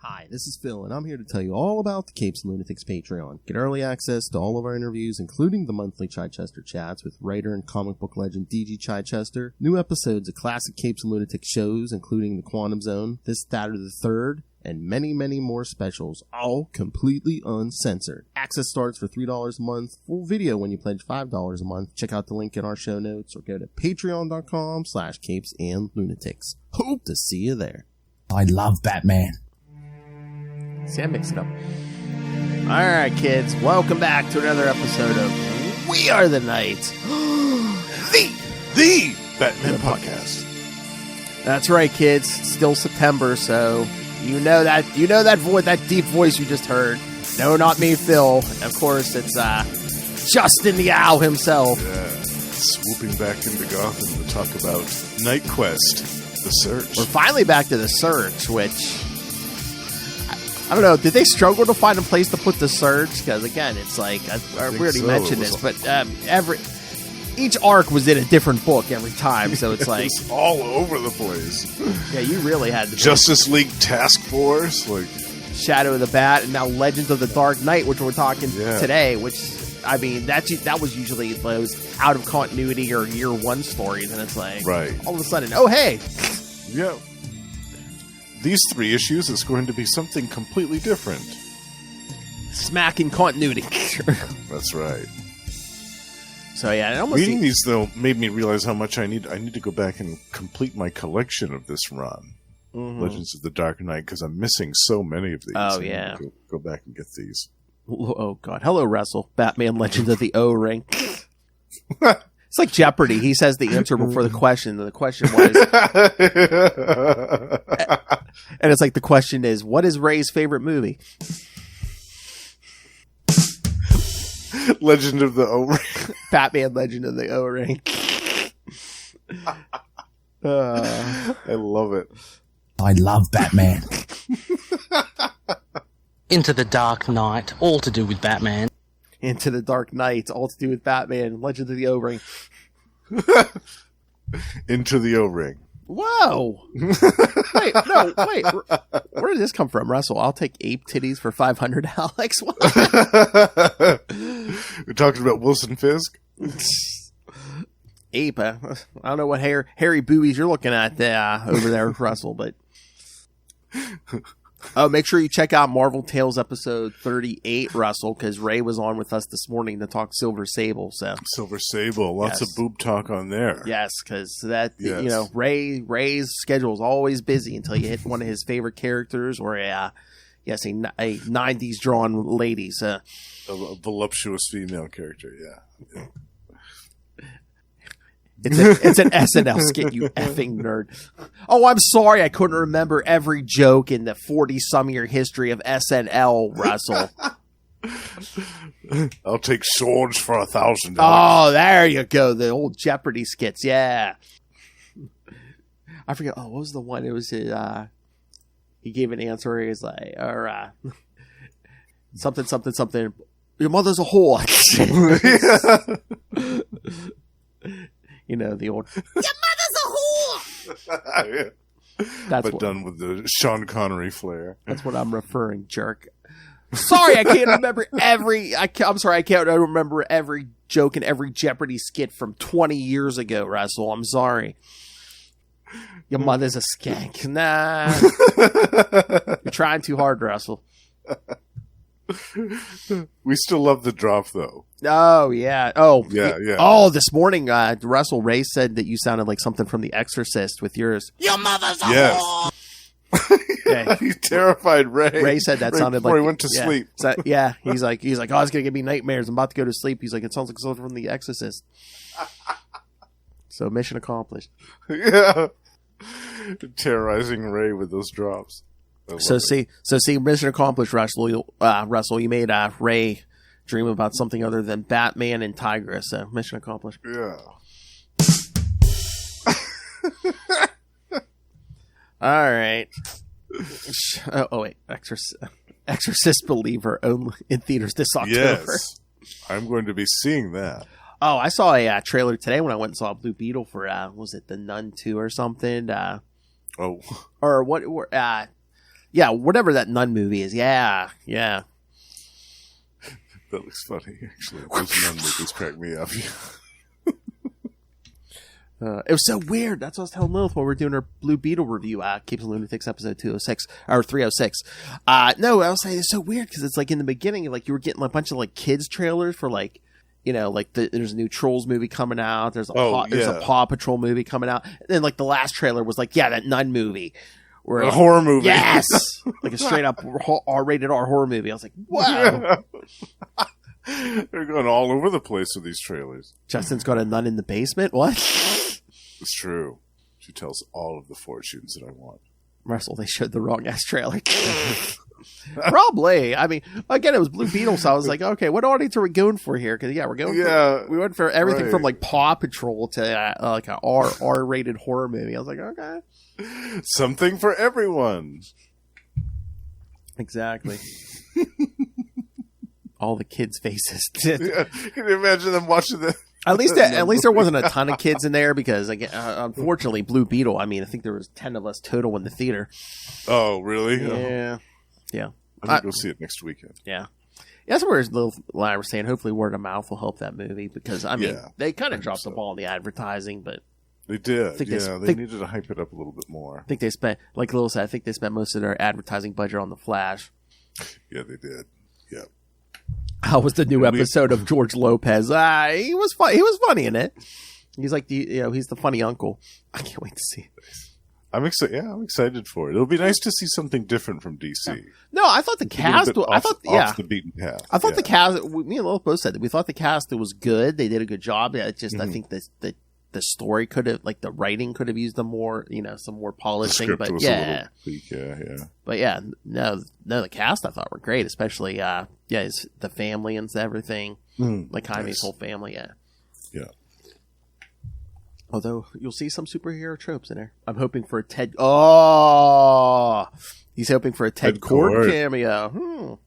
Hi, this is Phil, and I'm here to tell you all about the Capes and Lunatics Patreon. Get early access to all of our interviews, including the monthly Chichester chats with writer and comic book legend D.G. Chichester, new episodes of classic Capes and Lunatics shows, including The Quantum Zone, This, That, or the Third, and many, many more specials, all completely uncensored. Access starts for $3 a month, full video when you pledge $5 a month. Check out the link in our show notes or go to patreon.com/CapesandLunatics. Hope to see you there. I love Batman. See, I mixed it up. Alright, kids, welcome back to another episode of We Are the Knights, the Batman podcast. That's right, kids. It's still September, so you know that voice, that deep voice you just heard. No, not me, Phil. Of course, it's Justin the Owl himself. Yeah, swooping back into Gotham to talk about Knightquest, the search. We're finally back to the search, which I don't know. Did they struggle to find a place to put the search? Because again, it's like we already mentioned this, but each arc was in a different book every time, so it's like it's all over the place. Yeah, you really had the Justice League Task Force, like Shadow of the Bat, and now Legends of the Dark Knight, which we're talking today. Which I mean, that was usually those out of continuity or year one stories, and it's like all of a sudden, oh hey, yeah. These 3 issues is going to be something completely different. Smack in continuity. That's right. So yeah, reading these though made me realize how much I need to go back and complete my collection of this run, Legends of the Dark Knight, because I'm missing so many of these. Oh yeah, go back and get these. Oh god, hello Russell, Batman Legends of the O-Ring. It's like Jeopardy. He says the answer before the question, and the question was, and it's like the question is, what is Ray's favorite movie? Legend of the O-Ring. Batman Legend of the O-Ring. I love it. I love Batman. Into the Dark Knight, all to do with Batman. Into the Dark Knight, all to do with Batman, Legend of the O-Ring. Into the O-Ring. Whoa! Wait. Where did this come from, Russell? I'll take ape titties for 500, Alex. What? We're talking about Wilson Fisk? Ape. I don't know what hairy boobies you're looking at over there, Russell, but... Oh, make sure you check out Marvel Tales episode 38, Russell, because Ray was on with us this morning to talk Silver Sable. So Silver Sable, lots of boob talk on there. Yes, because Ray's schedule is always busy until you hit one of his favorite characters or a 90s drawn lady. So. A voluptuous female character, yeah. It's an SNL skit, you effing nerd. Oh, I'm sorry I couldn't remember every joke in the 40-some-year history of SNL, Russell. I'll take swords for $1,000. Oh, there you go. The old Jeopardy skits, yeah. I forget. Oh, what was the one? It was he gave an answer. He was like, or something. Your mother's a whore. You know, the old, your mother's a whore! But done with the Sean Connery flair. That's what I'm referring, jerk. Sorry, I can't remember I'm sorry, I can't remember every joke in every Jeopardy skit from 20 years ago, Russell. I'm sorry. Your mother's a skank. Nah. You're trying too hard, Russell. We still love the drop, though. Oh, yeah. Oh, yeah. Oh, this morning, Russell Ray said that you sounded like something from The Exorcist with yours. Your mother's a whore! Yeah. He terrified Ray. Ray said that sounded before like... he went to sleep. So, yeah, he's like, oh, it's going to give me nightmares. I'm about to go to sleep. He's like, it sounds like something from The Exorcist. So, mission accomplished. Yeah. Terrorizing Ray with those drops. So see, mission accomplished, Russell. Russell, you made Ray dream about something other than Batman and Tigress. So mission accomplished. Yeah. All right. Oh wait, Exorcist Believer only in theaters this October. Yes, I'm going to be seeing that. Oh, I saw a trailer today when I went and saw Blue Beetle for was it The Nun 2 or something? Or what? Yeah, whatever that nun movie is. Yeah. That looks funny, actually. Those nun movies crack me up. It was so weird. That's what I was telling Lilith while we were doing our Blue Beetle review. Capes and Lunatics episode 206 or 306. No, I was saying it's so weird because it's like in the beginning, like you were getting a bunch of like kids trailers for like, you know, like there's a new Trolls movie coming out. There's a Paw Patrol movie coming out. And then like the last trailer was like, yeah, that nun movie. Or a horror movie. Yes! Like a straight up R-rated R horror movie. I was like, wow. They're going all over the place with these trailers. Justin's got a nun in the basement? What? It's true. She tells all of the fortunes that I want. Russell, they showed the wrong ass trailer. Probably. I mean, again, it was Blue Beetle, so I was like, okay, what audience are we going for here? Because we went for everything from like Paw Patrol to like a R-rated horror movie. I was like, okay, something for everyone. Exactly. All the kids' faces. Yeah. Can you imagine them watching the? At least there wasn't a ton of kids in there because, again, unfortunately, Blue Beetle. I mean, I think there was 10 of us total in the theater. Oh, really? Yeah. I'm gonna go see it next weekend. Yeah. That's where little Lyle was saying. Hopefully, word of mouth will help that movie because I mean they kind of dropped the ball in the advertising, but they did. They needed to hype it up a little bit more. I think they spent, like Lil said, I think they spent most of their advertising budget on the Flash. Yeah, they did. Yeah. How was the new episode of George Lopez? He was fun. He was funny in it. He's like he's the funny uncle. I can't wait to see it. I'm excited. Yeah, I'm excited for it. It'll be nice to see something different from DC. No, I thought the cast. Off the beaten path. I thought the cast. Me and Lil both said that we thought the cast was good. They did a good job. Yeah, it's just I think the story could have, like the writing could have used them more, some more polishing. But yeah, But yeah, no, the cast I thought were great, especially the family and everything, like Jaime's whole family. Yeah. Although you'll see some superhero tropes in there. I'm hoping for a Ted. Oh, he's hoping for a Ted Cord cameo.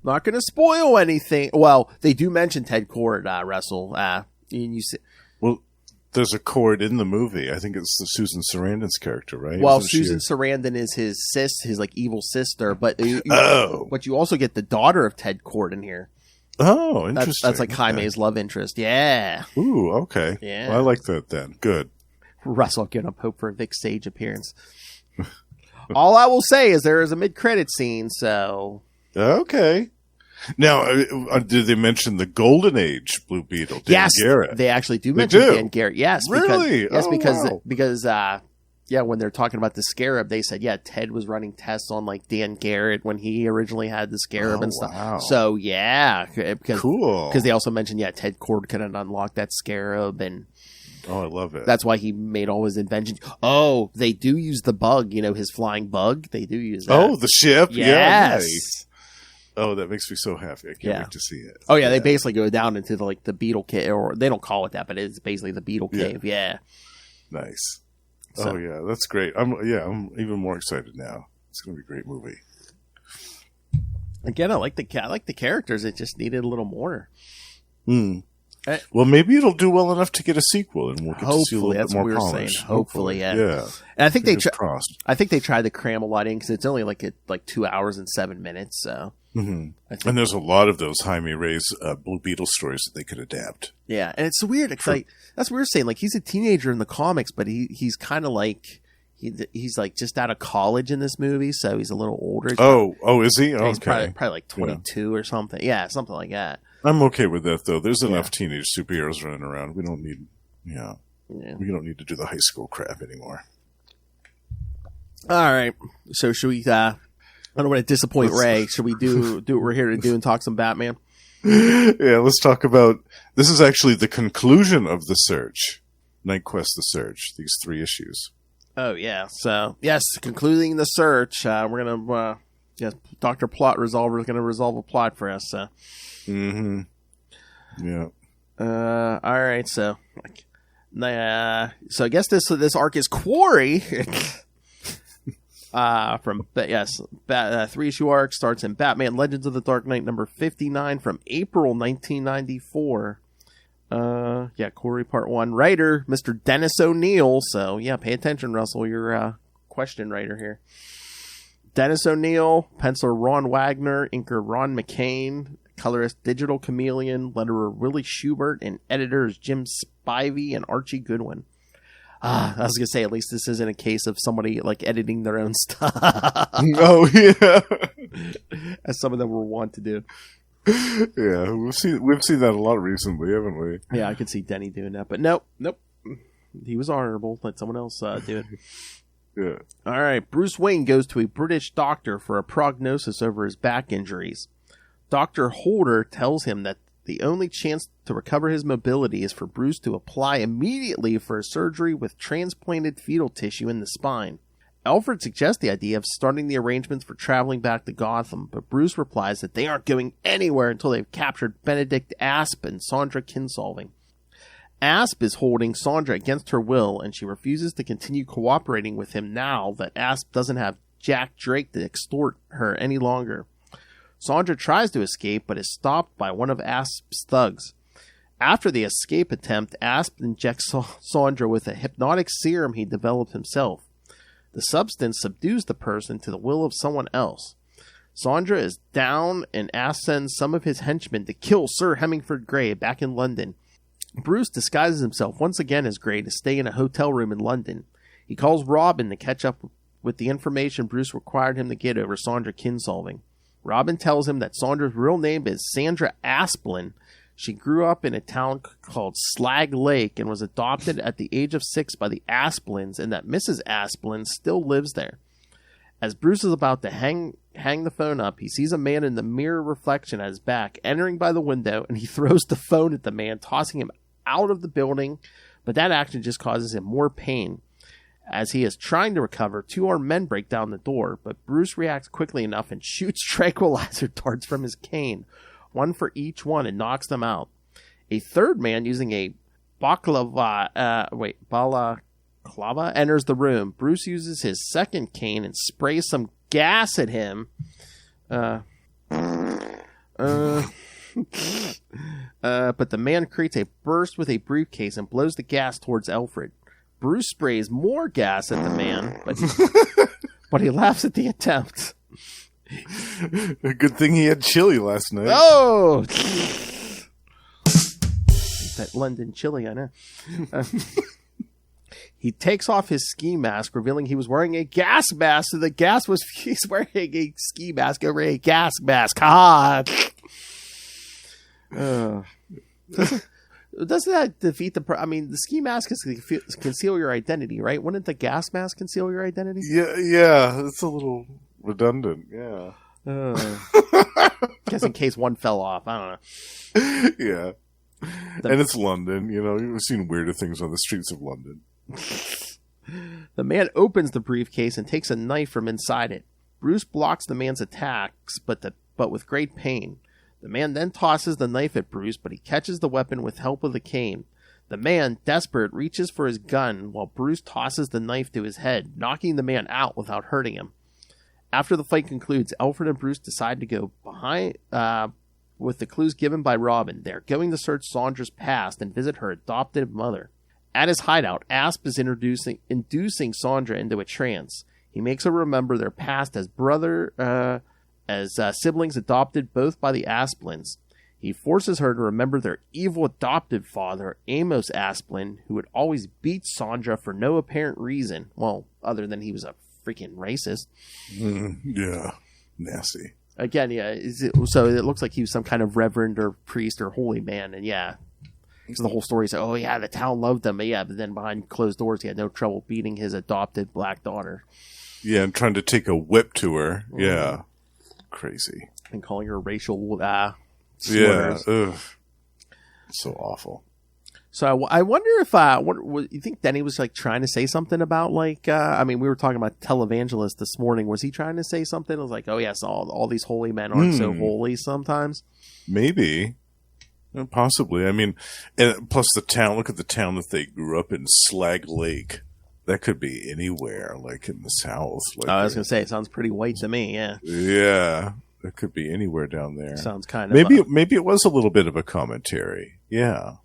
Not going to spoil anything. Well, they do mention Ted Cord, Russell. And you see. Well, there's a Cord in the movie. I think it's the Susan Sarandon's character, right? Well, Susan Sarandon is his like evil sister, but you also get the daughter of Ted Cord in here. Oh, interesting. That's like Jaime's love interest. Yeah. Ooh, okay. Yeah. Well, I like that then. Good. Russell giving up hope for a Vic Sage appearance. All I will say is there is a mid-credit scene, so... Okay. Now, did they mention the Golden Age Blue Beetle? Dan Garrett? They actually do mention Dan Garrett. Yes. Really? Because when they're talking about the Scarab, they said, Ted was running tests on like Dan Garrett when he originally had the Scarab and stuff. Wow. So because cool. Because they also mentioned Ted Cord couldn't unlock that Scarab, and I love it. That's why he made all his inventions. Oh, they do use the bug, his flying bug. They do use that. Oh, the ship. Yes. Yeah, nice. Oh, that makes me so happy. I can't wait to see it. Oh, yeah, they basically go down into the Beetle Cave, or they don't call it that, but it's basically the Beetle Cave. Yeah. Nice. So. Oh, yeah, that's great. I'm even more excited now. It's going to be a great movie. Again, I like the characters. It just needed a little more. Well, maybe it'll do well enough to get a sequel, and we'll get to see a little bit more polish. Hopefully, yeah. And I think they tried to cram a lot in because it's only like 2 hours and 7 minutes. So, and there's a lot of those Jaime Reyes Blue Beetle stories that they could adapt. Yeah, and it's weird. It's like that's what we were saying. Like he's a teenager in the comics, but he's kind of like he's like just out of college in this movie, so he's a little older. Is he? Okay. He's probably like 22 or something. Yeah, something like that. I'm okay with that though. There's enough teenage superheroes running around. We don't need, we don't need to do the high school crap anymore. All right. So should we? I don't want to disappoint Ray. Should we do what we're here to do and talk some Batman? Yeah, let's talk about. This is actually the conclusion of the search, Knightquest: The Search. These 3 issues. Oh yeah. So yes, concluding the search. We're gonna. Dr. Plot Resolver is gonna resolve a plot for us. Yeah. All right. So I guess this arc is Quarry. From 3-issue arc starts in Batman Legends of the Dark Knight number 59 from April 1994. Quarry Part 1. Writer Mr. Dennis O'Neil. So pay attention, Russell. You're a question writer here. Dennis O'Neill, penciler Ron Wagner, inker Ron McCain, colorist Digital Chameleon, letterer Willie Schubert, and editors Jim Spivey and Archie Goodwin. I was going to say, at least this isn't a case of somebody like editing their own stuff. Oh, yeah. As some of them were wont to do. Yeah, we've seen that a lot recently, haven't we? Yeah, I could see Denny doing that, but nope. He was honorable. Let someone else do it. Yeah. All right, Bruce Wayne goes to a British doctor for a prognosis over his back injuries. Dr. Holder tells him that the only chance to recover his mobility is for Bruce to apply immediately for a surgery with transplanted fetal tissue in the spine. Alfred suggests the idea of starting the arrangements for traveling back to Gotham, but Bruce replies that they aren't going anywhere until they've captured Benedict Asp and Shondra Kinsolving. Asp is holding Shondra against her will, and she refuses to continue cooperating with him now that Asp doesn't have Jack Drake to extort her any longer. Shondra tries to escape, but is stopped by one of Asp's thugs. After the escape attempt, Asp injects Shondra with a hypnotic serum he developed himself. The substance subdues the person to the will of someone else. Shondra is down, and Asp sends some of his henchmen to kill Sir Hemingford Gray back in London. Bruce disguises himself once again as Gray to stay in a hotel room in London. He calls Robin to catch up with the information Bruce required him to get over Shondra Kinsolving. Robin tells him that Shondra's real name is Sandra Asplin. She grew up in a town called Slag Lake and was adopted at the age of 6 by the Asplins, and that Mrs. Asplin still lives there. As Bruce is about to hang the phone up, he sees a man in the mirror reflection at his back entering by the window, and he throws the phone at the man, tossing him out of the building, but that action just causes him more pain. As he is trying to recover, 2 armed men break down the door, but Bruce reacts quickly enough and shoots tranquilizer darts from his cane, one for each one, and knocks them out. A third man using a balaclava enters the room. Bruce uses his second cane and sprays some gas at him. But the man creates a burst with a briefcase and blows the gas towards Alfred. Bruce sprays more gas at the man, but he laughs at the attempt. A good thing he had chili last night. Oh! That London chili, I know. He takes off his ski mask, revealing he was wearing a gas mask, so he's wearing a ski mask over a gas mask. Ha! Doesn't that defeat the... the ski mask is to conceal your identity, right? Wouldn't the gas mask conceal your identity? Yeah, it's a little redundant, yeah. Guess in case one fell off, I don't know. Yeah. And it's London, you've seen weirder things on the streets of London. The man opens the briefcase and takes a knife from inside it. Bruce blocks the man's attacks, but with great pain. The man then tosses the knife at Bruce, but he catches the weapon with help of the cane. The man, desperate, reaches for his gun while Bruce tosses the knife to his head, knocking the man out without hurting him. After the fight concludes, Alfred and Bruce decide to go behind with the clues given by Robin. They are going to search Shondra's past and visit her adoptive mother. At his hideout, Asp is inducing Shondra into a trance. He makes her remember their past as siblings adopted both by the Asplins. He forces her to remember their evil adopted father, Amos Asplin, who would always beat Shondra for no apparent reason. Well, other than he was a freaking racist. Yeah, nasty. Again, yeah. So it looks like he was some kind of reverend or priest or holy man, and yeah. So the whole story is, oh yeah, the town loved him, but then behind closed doors, he had no trouble beating his adopted black daughter. Yeah, and trying to take a whip to her. Yeah. Crazy. And calling her racial slurs. Yeah. Ugh. So awful. So I wonder if you think Denny was like trying to say something about we were talking about televangelist this morning. Was he trying to say something? It was like, oh yes, all these holy men aren't so holy sometimes. Maybe. Possibly. And plus the town, look at the town that they grew up in, Slag Lake. That could be anywhere, like in the South. I was going to say, it sounds pretty white to me, yeah. Yeah, it could be anywhere down there. Sounds kind of... Maybe it was a little bit of a commentary, yeah.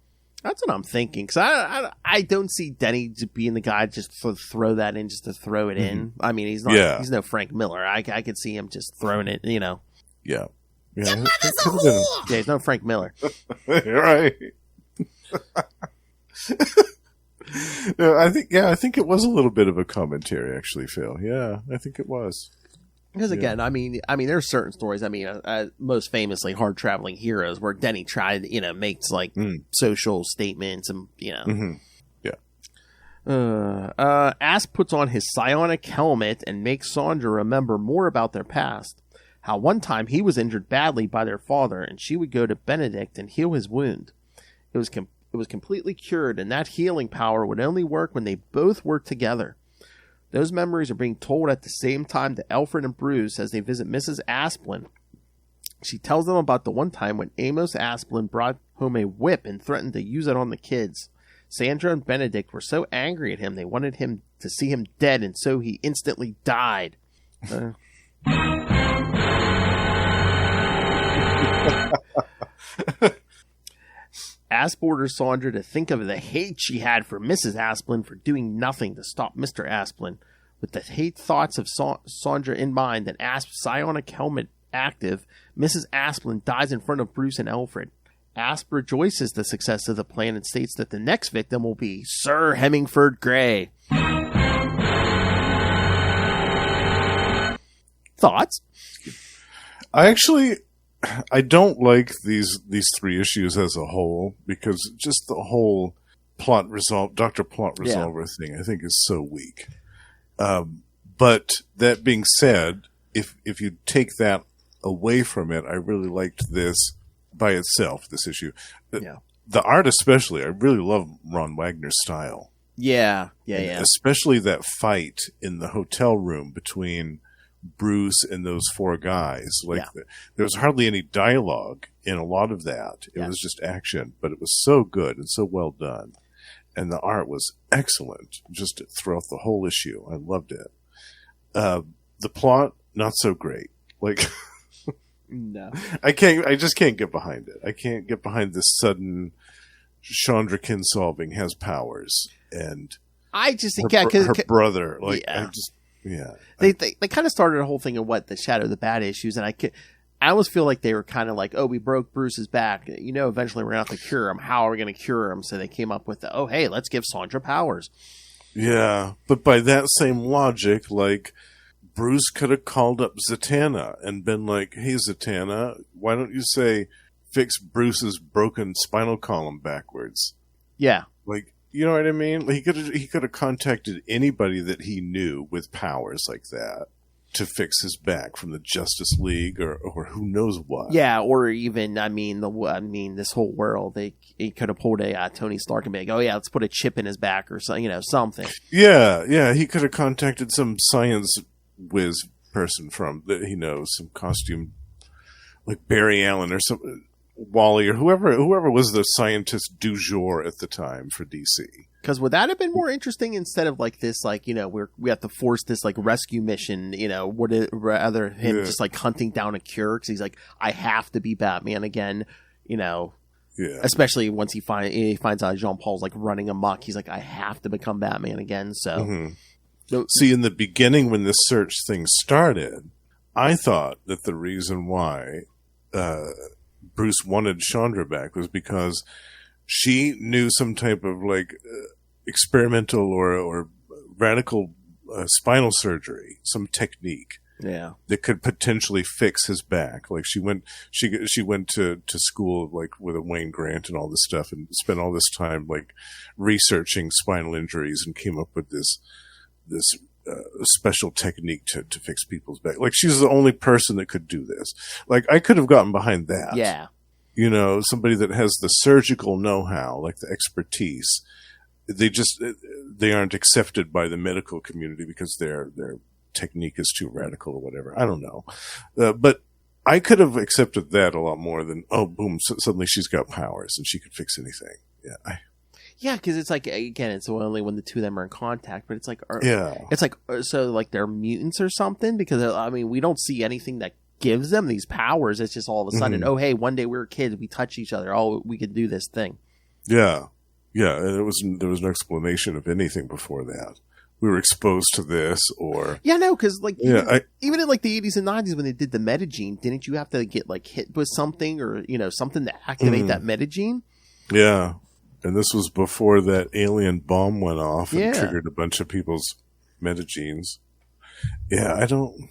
That's what I'm thinking. Because I don't see Denny being the guy just to throw that in just to throw it in. I mean, he's not. Yeah. He's no Frank Miller. I could see him just throwing it, you know. Yeah. Yeah, he's no Frank Miller. Right. No, I think it was a little bit of a commentary, actually, Phil. Yeah, I think it was. Because again, I mean, there's certain stories. I mean, most famously, Hard Traveling Heroes, where Denny tried, makes like social statements, and Asp puts on his psionic helmet and makes Shondra remember more about their past. How one time he was injured badly by their father, and she would go to Benedict and heal his wound. It was completely cured, and that healing power would only work when they both worked together. Those memories are being told at the same time to Alfred and Bruce as they visit Mrs. Asplin. She tells them about the one time when Amos Asplin brought home a whip and threatened to use it on the kids. Sandra and Benedict were so angry at him they wanted him to see him dead, and so he instantly died. Asp orders Shondra to think of the hate she had for Mrs. Asplin for doing nothing to stop Mr. Asplin. With the hate thoughts of Shondra in mind and Asp's psionic helmet active, Mrs. Asplin dies in front of Bruce and Alfred. Asp rejoices the success of the plan and states that the next victim will be Sir Hemingford Gray. Thoughts? I don't like these 3 issues as a whole, because just the whole Dr. Plot Resolver thing, I think, is so weak. But that being said, if you take that away from it, I really liked this by itself, this issue. The art especially, I really love Ron Wagner's style. Yeah. Especially that fight in the hotel room between Bruce and those 4 guys. There was hardly any dialogue in a lot of that. It was just action, but it was so good and so well done. And the art was excellent just throughout the whole issue. I loved it. The plot, not so great. No. I just can't get behind it. I can't get behind this sudden Shondra Kinsolving has powers, and I just think her brother. They kind of started a whole thing of the Shadow of the Bad issues, and I almost feel like they were kind of like, oh, we broke Bruce's back. Eventually we're going to have to cure him. How are we going to cure him? So they came up with hey, let's give Shondra powers. Yeah, but by that same logic, Bruce could have called up Zatanna and been like, hey, Zatanna, why don't you fix Bruce's broken spinal column backwards? Yeah. You know what I mean? He could have contacted anybody that he knew with powers like that to fix his back, from the Justice League or who knows what. Yeah, or even this whole world. He could have pulled a Tony Stark and be like, oh yeah, let's put a chip in his back or something. Yeah. He could have contacted some science whiz person that he knows, some costume, like Barry Allen or some Wally or whoever was the scientist du jour at the time for DC. Because would that have been more interesting instead of this, we have to force this rescue mission, would it rather him just hunting down a cure? Because he's like, I have to be Batman again, especially once he finds out Jean Paul's running amok. He's like, I have to become Batman again. So, see, in the beginning when this search thing started, I thought that the reason why Bruce wanted Shondra back was because she knew some type of experimental or radical spinal surgery, some technique that could potentially fix his back. She went to school with a Wayne Grant and all this stuff, and spent all this time researching spinal injuries, and came up with this special technique to fix people's back. She's the only person that could do this. I could have gotten behind that. Yeah. Somebody that has the surgical know-how, the expertise. They aren't accepted by the medical community because their technique is too radical or whatever. I don't know. But I could have accepted that a lot more than, oh, boom, suddenly she's got powers and she could fix anything. Yeah. Yeah, because it's again, it's only when the two of them are in contact, but it's so they're mutants or something, because we don't see anything that gives them these powers. It's just all of a sudden, oh, hey, one day we were kids, we touch each other, oh, we could do this thing. Yeah. Yeah. And there was no explanation of anything before that. We were exposed to this, or Yeah, no, because like Yeah, even in like the 80s and 90s when they did the metagene, didn't you have to get like hit with something or something to activate that metagene? yeah. And this was before that alien bomb went off and Yeah. triggered a bunch of people's metagenes. Yeah, I don't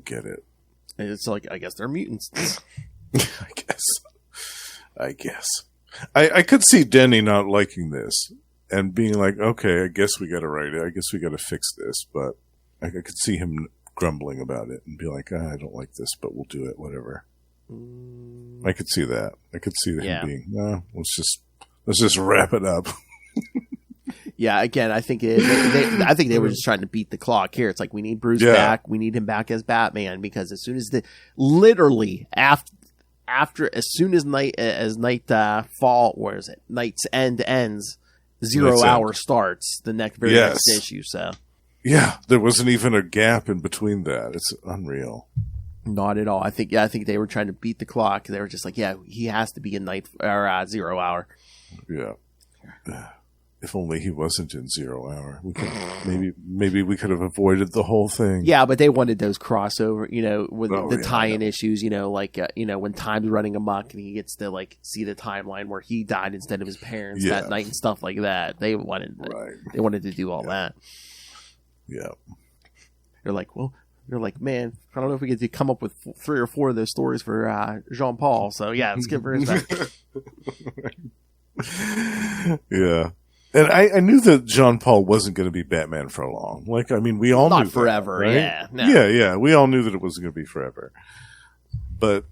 get it. And it's like, I guess they're mutants. I guess. I could see Denny not liking this and being like, okay, I guess we got to write it. I guess we got to fix this. But I could see him grumbling about it and be like, I don't like this, but we'll do it, whatever. I could see that. I could see him being, no, let's just wrap it up. Yeah, again, I think they were just trying to beat the clock here. It's like, we need Bruce back. We need him back as Batman, because as soon as literally after as soon as Night's End ends, 0 hour starts the next next issue. So yeah, there wasn't even a gap in between that. It's unreal. Not at all. I think they were trying to beat the clock. They were just like, yeah, he has to be in 0 hour. Yeah. If only he wasn't in 0 hour. We could maybe we could have avoided the whole thing. Yeah, but they wanted those crossover, with the tie-in issues, like when time's running amok and he gets to like see the timeline where he died instead of his parents that night and stuff like that. They wanted to do all that. Yeah. They're like, man, I don't know if we get to come up with 3 or 4 of those stories for Jean Paul. So yeah, let's get Bruce back. Yeah. And I knew that Jean Paul wasn't going to be Batman for long. Like, I mean, we all knew not forever. that, right? Yeah, no. Yeah. We all knew that it wasn't going to be forever. But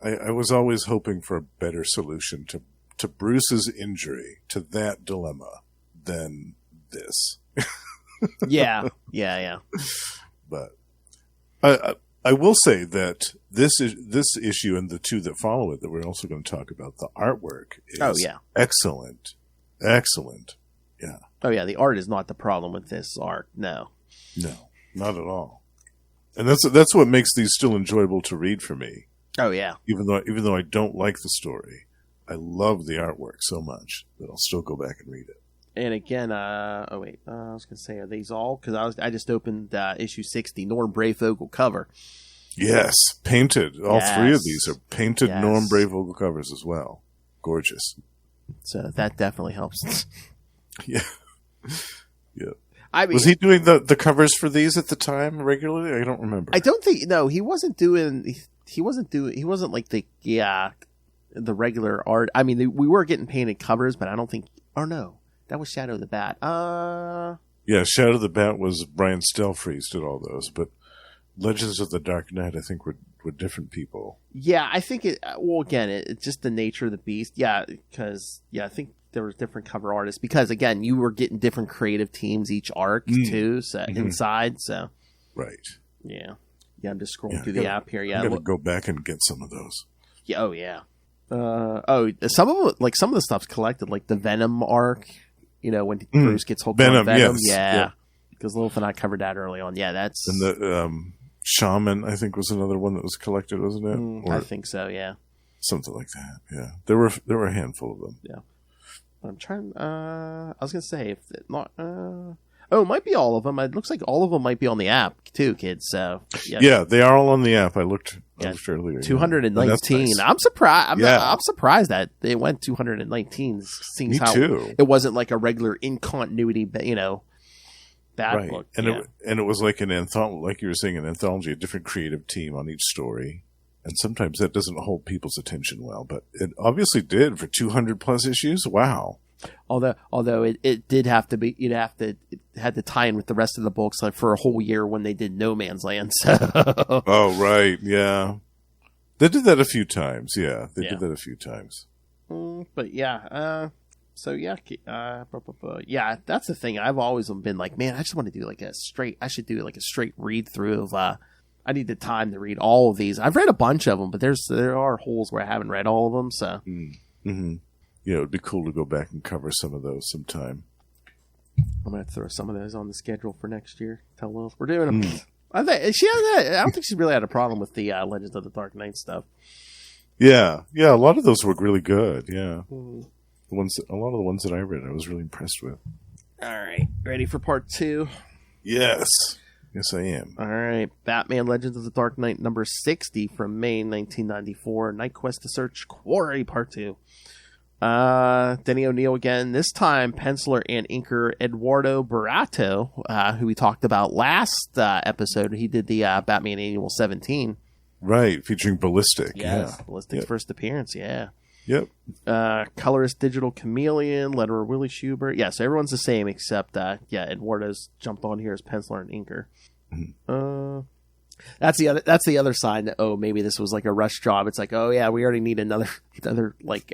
I was always hoping for a better solution to Bruce's injury, to that dilemma, than this. Yeah. But I will say that this issue and the 2 that follow it that we're also going to talk about, the artwork is excellent. Excellent. Yeah. Oh yeah, the art is not the problem with this arc. No, not at all. And that's what makes these still enjoyable to read for me. Oh yeah. Even though I don't like the story, I love the artwork so much that I'll still go back and read it. And again, I was gonna say, are these all? Because I just opened issue 60, Norm Brayfogle cover. Yes, painted. All 3 of these are painted Norm Brayfogle covers as well. Gorgeous. So that definitely helps. Yeah. Yeah. I mean, was he doing the covers for these at the time regularly? I don't remember. I don't think. No, he wasn't doing. He wasn't like the regular art. I mean, we were getting painted covers, but I don't think. Oh no, that was Shadow the Bat. Yeah, Shadow the Bat was Brian Stelfreeze did all those, but Legends of the Dark Knight, I think, were different people. Yeah, I think it. Well, again, it's just the nature of the beast. Yeah, because I think there was different cover artists. Because again, you were getting different creative teams each arc too. So inside, so right. Yeah. I'm just scrolling through the app here. Yeah, I'm gonna go back and get some of those. Yeah. Oh yeah. Some of them, like some of the stuff's collected, like the Venom arc. When Bruce gets hooked on Venom. Yes. Yeah. Because Lilith and I covered that early on. Yeah, that's and the Shaman, I think, was another one that was collected, wasn't it? I think so. Yeah, something like that. Yeah, there were a handful of them. Yeah, I'm trying. I was gonna say if it not. It might be all of them. It looks like all of them might be on the app too, kids. So yeah, they are all on the app. I looked earlier. 219. Nice. I'm surprised. I'm surprised that they went 219. Seeing how too. It wasn't like a regular in continuity, right. book. And it was like an anthology, like you were saying, an anthology, a different creative team on each story. And sometimes that doesn't hold people's attention well, but it obviously did for 200 plus issues. Wow. Although it did have to be, it had to tie in with the rest of the books like for a whole year when they did No Man's Land. So. Oh, right. Yeah. They did that a few times. Yeah. They did that a few times. But yeah. So yeah, that's the thing. I've always been like, man, I just want to do I should do like a straight read through of, I need the time to read all of these. I've read a bunch of them, but there are holes where I haven't read all of them. So, yeah, it would be cool to go back and cover some of those sometime. I'm gonna have to throw some of those on the schedule for next year. Tell Lilith we're doing them. I don't think she really had a problem with the Legends of the Dark Knight stuff. Yeah, a lot of those were really good. Yeah. A lot of the ones that I read, I was really impressed with. All right, ready for part 2? Yes, I am. All right, Batman Legends of the Dark Knight number 60 from May 1994. Knightquest to Search Quarry part 2. Denny O'Neil again. This time, penciler and inker Eduardo Barato, who we talked about last episode. He did the Batman Annual 17. Right, featuring Ballistic. Yes, Yeah. Ballistic's first appearance, yeah. Yep. Colorist Digital Chameleon, letterer Willie Schubert. Yeah, so everyone's the same except, Eduardo's jumped on here as penciler and inker. Mm-hmm. That's the other sign that, oh, maybe this was like a rush job. It's like, oh yeah, we already need another like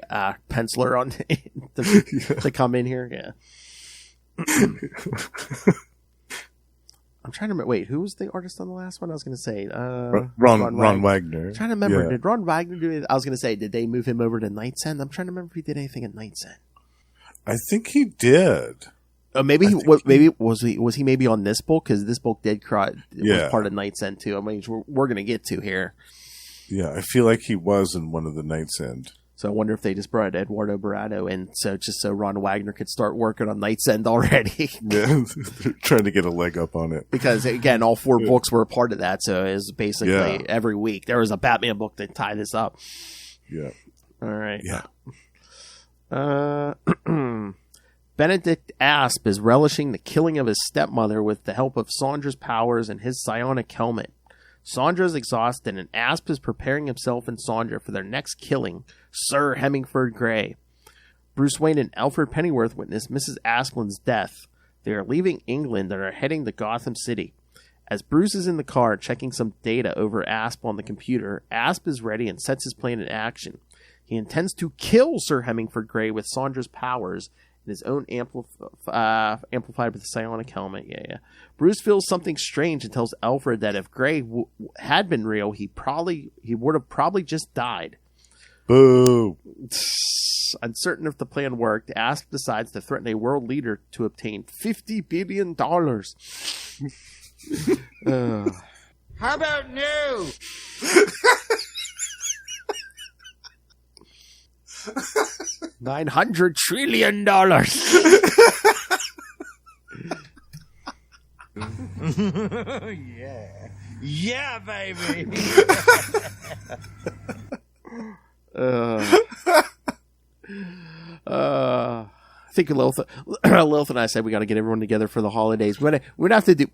penciler on to come in here. Yeah. I'm trying to remember. Wait, who was the artist on the last one? I was going to say Ron Wagner. I'm trying to remember. Did Ron Wagner do it? I was going to say, did they move him over to Knight's End? I'm trying to remember if he did anything at Knight's End. I think he did. Maybe was he maybe on this book, because this book was part of Knight's End too. I mean, we're going to get to here. Yeah, I feel like he was in one of the Knight's End. So I wonder if they just brought Eduardo Barato in so Ron Wagner could start working on Knight's End already. Yeah, they're trying to get a leg up on it. Because, again, all 4 books were a part of that, so it was basically every week. There was a Batman book that tied this up. Yeah. All right. Yeah. Benedict Asp is relishing the killing of his stepmother with the help of Shondra's powers and his psionic helmet. Shondra is exhausted, and Asp is preparing himself and Shondra for their next killing, Sir Hemingford Gray. Bruce Wayne and Alfred Pennyworth witness Mrs. Asplin's death. They are leaving England and are heading to Gotham City. As Bruce is in the car checking some data over Asp on the computer, Asp is ready and sets his plan in action. He intends to kill Sir Hemingford Gray with Shondra's powers and his own amplified with the psionic helmet. Yeah. Bruce feels something strange and tells Alfred that if Gray had been real, he would have probably just died. Boo! Uncertain if the plan worked, Asp decides to threaten a world leader to obtain $50 billion. How about no? $900 trillion. Yeah, baby. I think Lilith and I said we got to get everyone together for the holidays. We'd have to do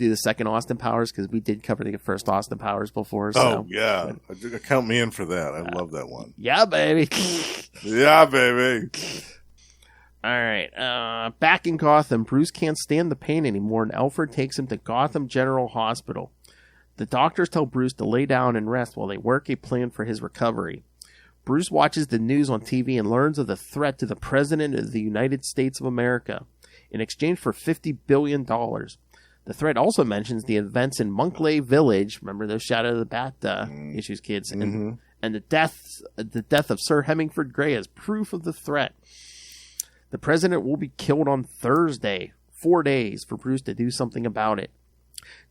the second Austin Powers, because we did cover the first Austin Powers before. So. Oh yeah, count me in for that. I love that one. Yeah, baby. Yeah, baby. All right. Back in Gotham, Bruce can't stand the pain anymore, and Alfred takes him to Gotham General Hospital. The doctors tell Bruce to lay down and rest while they work a plan for his recovery. Bruce watches the news on TV and learns of the threat to the President of the United States of America in exchange for $50 billion. The threat also mentions the events in Monkley Village. Remember those Shadow of the Bat issues, kids? And the death of Sir Hemingford Gray as proof of the threat. The President will be killed on Thursday, 4 days for Bruce to do something about it.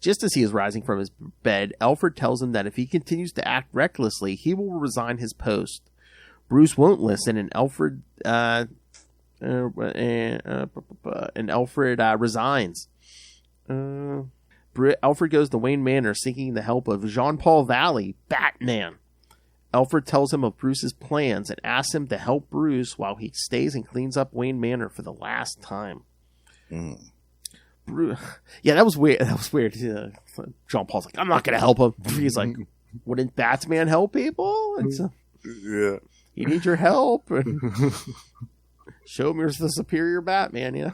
Just as he is rising from his bed, Alfred tells him that if he continues to act recklessly, he will resign his post. Bruce won't listen, and Alfred resigns. Alfred goes to Wayne Manor seeking the help of Jean-Paul Valley, Batman. Alfred tells him of Bruce's plans and asks him to help Bruce while he stays and cleans up Wayne Manor for the last time. Yeah, that was weird. Jean Paul's like, I'm not going to help him. He's like, wouldn't Batman help people? Yeah. You need your help. Show me the superior Batman, yeah.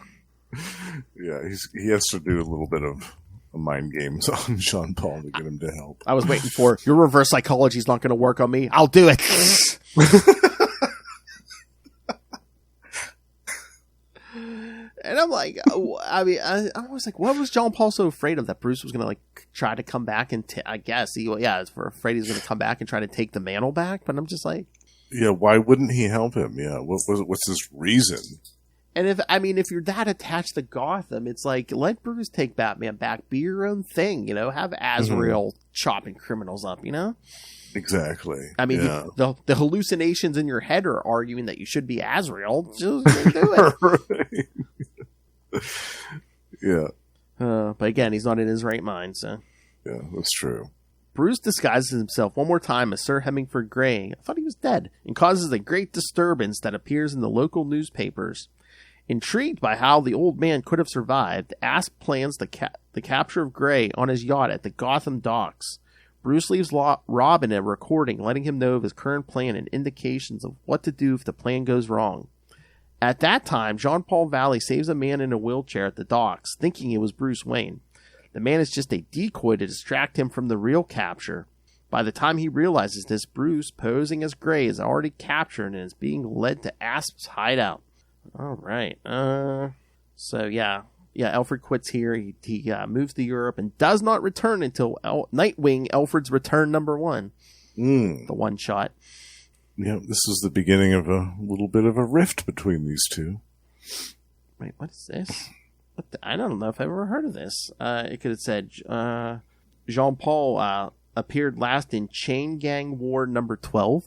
Yeah, he has to do a little bit of mind games on Jean Paul to get him to help. I was waiting for your reverse psychology is not going to work on me. I'll do it. And I'm like, I was like, what was John Paul so afraid of, that Bruce was going to like try to come back and I guess afraid he's going to come back and try to take the mantle back. But I'm just like, yeah, why wouldn't he help him? Yeah, what's his reason? And if you're that attached to Gotham, it's like, let Bruce take Batman back. Be your own thing, have Azrael chopping criminals up, Exactly. I mean, the hallucinations in your head are arguing that you should be Azrael. Just do it. Right. Yeah. But again, he's not in his right mind, so. Yeah, that's true. Bruce disguises himself one more time as Sir Hemingford Gray. I thought he was dead. And causes a great disturbance that appears in the local newspapers. Intrigued by how the old man could have survived, Asp plans the capture of Gray on his yacht at the Gotham docks. Bruce leaves Robin a recording letting him know of his current plan and indications of what to do if the plan goes wrong. At that time, Jean-Paul Valley saves a man in a wheelchair at the docks, thinking it was Bruce Wayne. The man is just a decoy to distract him from the real capture. By the time he realizes this, Bruce, posing as Gray, is already captured and is being led to Asp's hideout. All right. Alfred quits here. He moves to Europe and does not return until Nightwing, Alfred's Return #1. The one shot. Yeah, this is the beginning of a little bit of a rift between these two. Wait, what is this? I don't know if I've ever heard of this. It could have said Jean-Paul appeared last in Chain Gang War #12.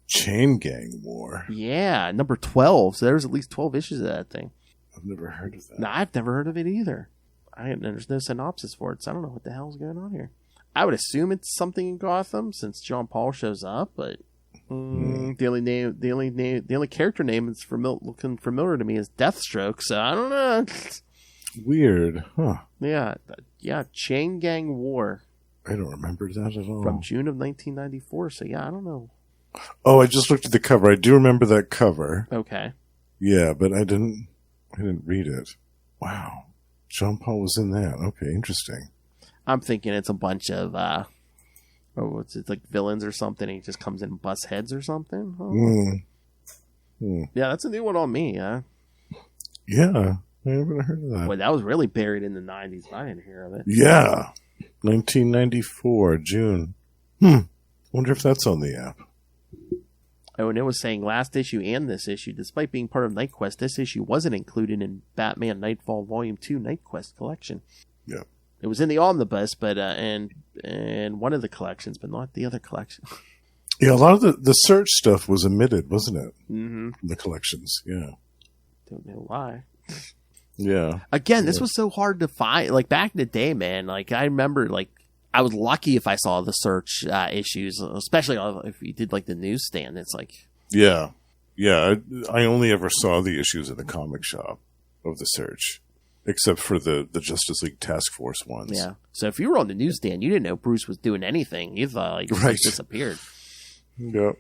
Chain Gang War? Yeah, #12. So there's at least 12 issues of that thing. I've never heard of that. No, I've never heard of it either. There's no synopsis for it, so I don't know what the hell's going on here. I would assume it's something in Gotham since Jean-Paul shows up, but the only character name that's looking familiar to me is Deathstroke, so I don't know. Weird, huh? Yeah, Chain Gang War. I don't remember that at all. From June of 1994, so yeah, I don't know. Oh, I just looked at the cover. I do remember that cover. Okay. Yeah, but I didn't read it. Wow. Jean-Paul was in that. Okay, interesting. I'm thinking it's a bunch of, what's it, like villains or something, and he just comes in and busts heads or something? Yeah, that's a new one on me, huh? Yeah, I haven't heard of that. Boy, that was really buried in the 90s. I didn't hear of it. Yeah. 1994, June. Wonder if that's on the app. Oh, and it was saying last issue and this issue, despite being part of Knightquest, this issue wasn't included in Batman Nightfall Volume 2 Knightquest collection. Yeah. It was in the omnibus, but and one of the collections, but not the other collection. Yeah, a lot of the search stuff was omitted, wasn't it? Mm-hmm. The collections, yeah. Don't know why. Yeah. Again, this was so hard to find. Like, back in the day, man, like, I remember, like, I was lucky if I saw the search issues, especially if you did, like, the newsstand. It's like... Yeah. Yeah, I only ever saw the issues in the comic shop of the search, except for the Justice League Task Force ones. Yeah. So if you were on the newsstand, you didn't know Bruce was doing anything. You thought, like, he just disappeared. Yeah.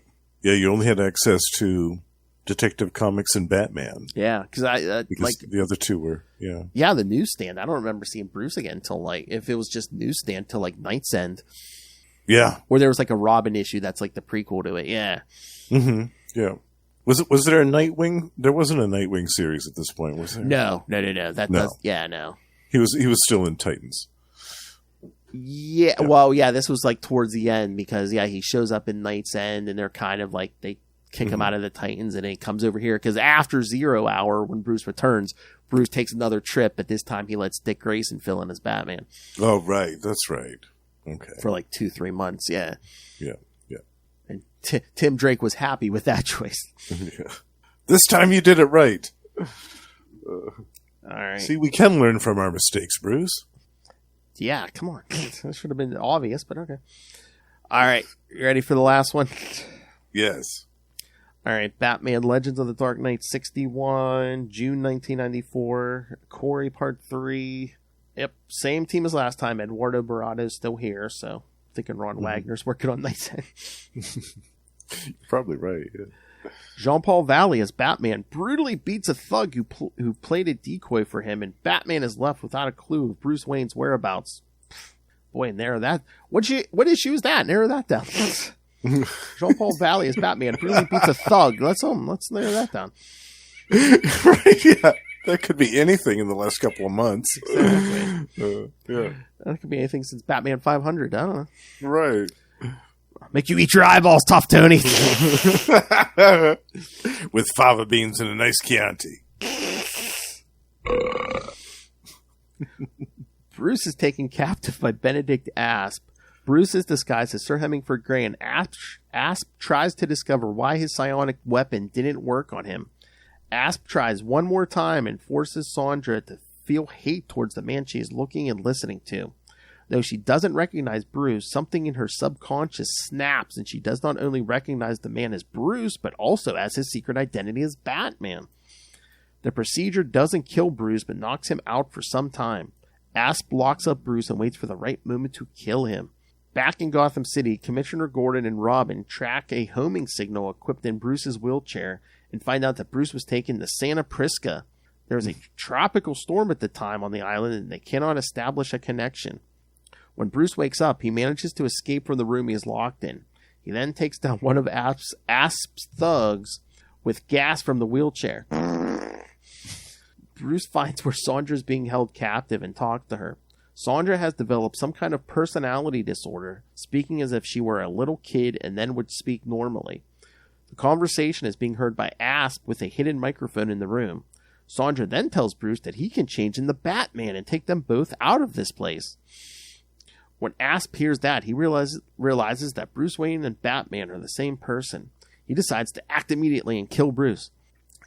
Yeah, you only had access to Detective Comics and Batman. Yeah, because like the other two were, yeah, the newsstand. I don't remember seeing Bruce again until, like, if it was just newsstand till, like, Night's End. Yeah. Or there was, like, a Robin issue that's, like, the prequel to it. Yeah. Mm-hmm. Yeah. Was there a Nightwing? There wasn't a Nightwing series at this point, was there? No. No. He was still in Titans. Yeah, well, yeah, this was, like, towards the end because, yeah, he shows up in Night's End and they're kind of, like, they kick him out of the Titans, and he comes over here because after 0 Hour, when Bruce returns, Bruce takes another trip, but this time he lets Dick Grayson fill in as Batman. Oh, right. That's right. Okay. For like 2-3 months, yeah. Yeah. And Tim Drake was happy with that choice. Yeah. This time you did it right. All right. See, we can learn from our mistakes, Bruce. Yeah, come on. That should have been obvious, but okay. All right. You ready for the last one? Yes. All right, Batman Legends of the Dark Knight 61, June 1994, Quarry Part 3. Yep, same team as last time. Eduardo Barrado's still here, so I'm thinking Ron Wagner's working on Night's End. You're probably right, yeah. Jean-Paul Valley as Batman brutally beats a thug who played a decoy for him, and Batman is left without a clue of Bruce Wayne's whereabouts. Boy, narrow that. What issue is that? Narrow that down. Jean-Paul Valley as Batman brutally beats a thug. Let's narrow that down. Right, yeah. That could be anything in the last couple of months. Exactly. Yeah. That could be anything since Batman 500. I don't know. Right. Make you eat your eyeballs, Tough Tony. With fava beans and a nice Chianti. Bruce is taken captive by Benedict Asp. Bruce is disguised as Sir Hemingford Gray, and Asp tries to discover why his psionic weapon didn't work on him. Asp tries one more time and forces Shondra to feel hate towards the man she is looking and listening to. Though she doesn't recognize Bruce, something in her subconscious snaps, and she does not only recognize the man as Bruce, but also as his secret identity as Batman. The procedure doesn't kill Bruce, but knocks him out for some time. Asp locks up Bruce and waits for the right moment to kill him. Back in Gotham City, Commissioner Gordon and Robin track a homing signal equipped in Bruce's wheelchair and find out that Bruce was taken to Santa Prisca. There is a tropical storm at the time on the island, and they cannot establish a connection. When Bruce wakes up, he manages to escape from the room he is locked in. He then takes down one of Asp's thugs with gas from the wheelchair. Bruce finds where Shondra is being held captive and talks to her. Shondra has developed some kind of personality disorder, speaking as if she were a little kid and then would speak normally. The conversation is being heard by Asp with a hidden microphone in the room. Shondra then tells Bruce that he can change into Batman and take them both out of this place. When Asp hears that, he realizes that Bruce Wayne and Batman are the same person. He decides to act immediately and kill Bruce.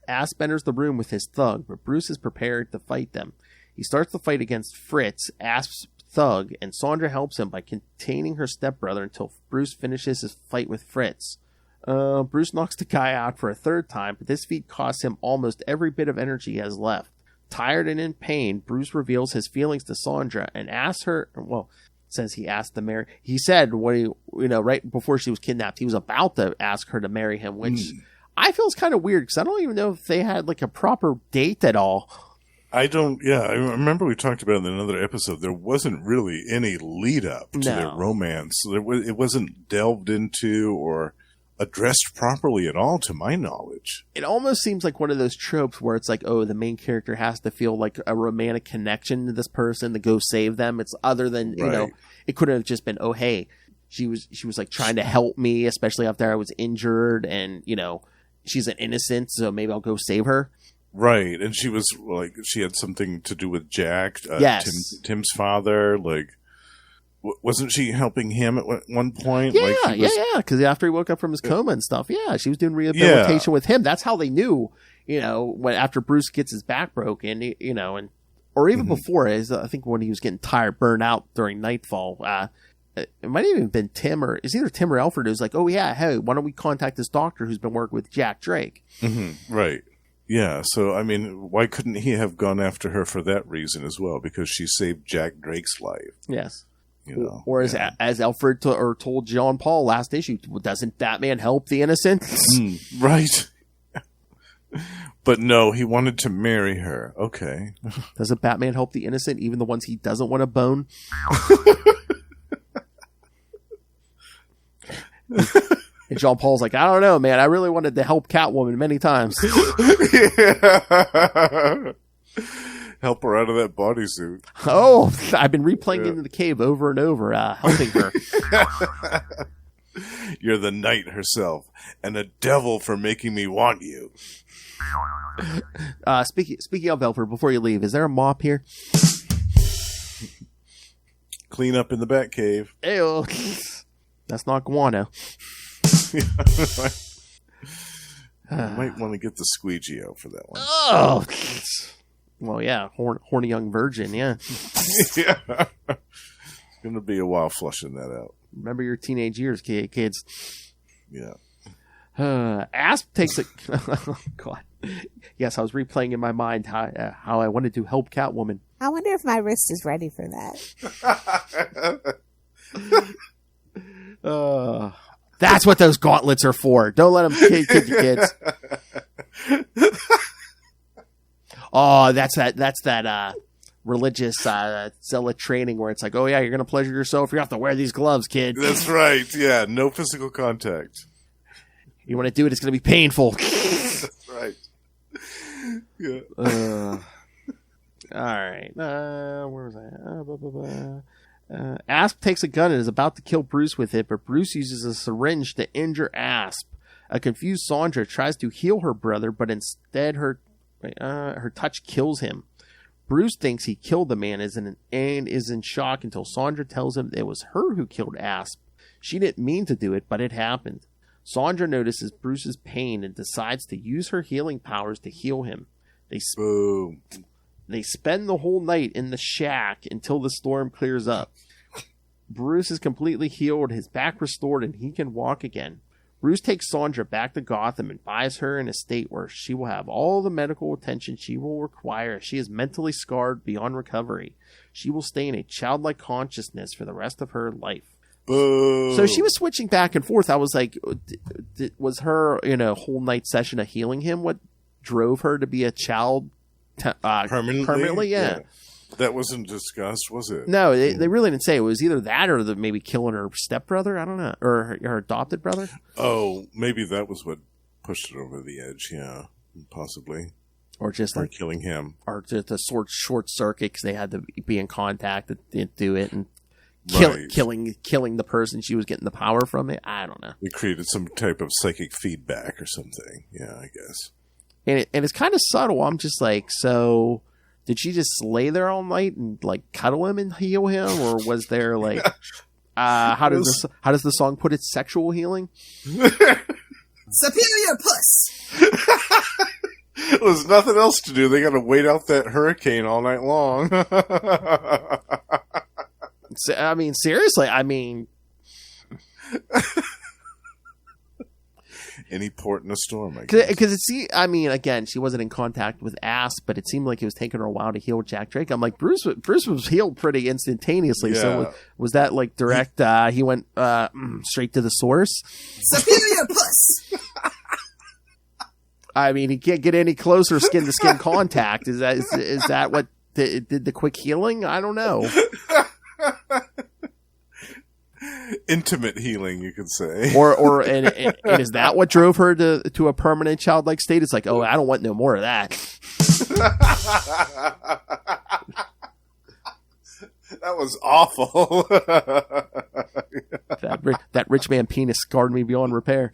Asp enters the room with his thug, but Bruce is prepared to fight them. He starts the fight against Fritz, Asp's thug, and Shondra helps him by containing her stepbrother until Bruce finishes his fight with Fritz. Bruce knocks the guy out for a third time, but this feat costs him almost every bit of energy he has left. Tired and in pain, Bruce reveals his feelings to Shondra and asks her, says he asked to marry. He said right before she was kidnapped, he was about to ask her to marry him, which I feel is kind of weird because I don't even know if they had like a proper date at all. I don't. Yeah, I remember we talked about it in another episode. There wasn't really any lead up to their romance. It wasn't delved into or addressed properly at all, to my knowledge. It almost seems like one of those tropes where it's like, oh, the main character has to feel like a romantic connection to this person to go save them. It's other than it could have just been, oh, hey, she was like trying to help me, especially after I was injured, and she's an innocent, so maybe I'll go save her. Right, and she was like, she had something to do with Jack, yes. Tim's father. Like, wasn't she helping him at one point? Yeah, because after he woke up from his coma and stuff, she was doing rehabilitation with him. That's how they knew, when after Bruce gets his back broken, or even before, I think when he was getting tired, burned out during Nightfall. It might have even been Tim, or it's either Tim or Alfred who's like, oh yeah, hey, why don't we contact this doctor who's been working with Jack Drake? Mm-hmm. Right. Yeah, so, I mean, why couldn't he have gone after her for that reason as well? Because she saved Jack Drake's life. Yes. Or as Alfred told Jean Paul last issue, doesn't Batman help the innocent? Right. But no, he wanted to marry her. Okay. Doesn't Batman help the innocent, even the ones he doesn't want to bone? And Jean Paul's like, I don't know, man. I really wanted to help Catwoman many times. Help her out of that bodysuit. Oh, I've been replaying Into the Cave over and over, helping her. You're the knight herself, and a devil for making me want you. Speaking of Alfred, before you leave, is there a mop here? Clean up in the Batcave. Ew. That's not guano. You might want to get the squeegee out for that one. Oh, well, yeah, horny young virgin, yeah. Yeah, it's gonna be a while flushing that out. Remember your teenage years, kids. Yeah. Asp takes it. Oh, God. Yes, I was replaying in my mind how I wanted to help Catwoman. I wonder if my wrist is ready for that. That's what those gauntlets are for. Don't let them kid you kids. Oh, that's that religious zealot training where it's like, oh yeah, you're gonna pleasure yourself. You have to wear these gloves, kid. That's right. Yeah, no physical contact. You want to do it? It's gonna be painful. That's right. Yeah. All right. Where was I? Asp takes a gun and is about to kill Bruce with it, but Bruce uses a syringe to injure Asp. A confused Shondra tries to heal her brother, but instead her touch kills him. Bruce thinks he killed the man and is in shock until Shondra tells him it was her who killed Asp. She didn't mean to do it, but it happened. Shondra notices Bruce's pain and decides to use her healing powers to heal him. They spend the whole night in the shack until the storm clears up. Bruce is completely healed, his back restored, and he can walk again. Bruce takes Shondra back to Gotham and buys her an estate where she will have all the medical attention she will require. She is mentally scarred beyond recovery. She will stay in a childlike consciousness for the rest of her life. Boo. So she was switching back and forth. I was like, was her whole night session of healing him what drove her to be a child permanently? Yeah. That wasn't discussed, was it? No, they really didn't say. It was either that or maybe killing her stepbrother. I don't know. Or her adopted brother. Oh, maybe that was what pushed it over the edge. Yeah, possibly. Or just like killing him. Or just a short circuit because they had to be in contact to do it. And killing the person she was getting the power from it. I don't know. It created some type of psychic feedback or something. Yeah, I guess. And it's kind of subtle. I'm just like, so did she just lay there all night and like cuddle him and heal him, or was there like how does the song put it? Sexual healing. Superior puss. There's nothing else to do. They got to wait out that hurricane all night long. I mean, seriously. I mean, any port in a storm, I guess. Because again, she wasn't in contact with Asp, but it seemed like it was taking her a while to heal Jack Drake. I'm like, Bruce was healed pretty instantaneously. Yeah. So was that like direct? He went straight to the source. Superior puss. I mean, he can't get any closer skin to skin contact. Is that what did the quick healing? I don't know. Intimate healing, you could say. And is that what drove her to a permanent childlike state? It's like, oh, I don't want no more of that. That was awful. that rich man penis scarred me beyond repair.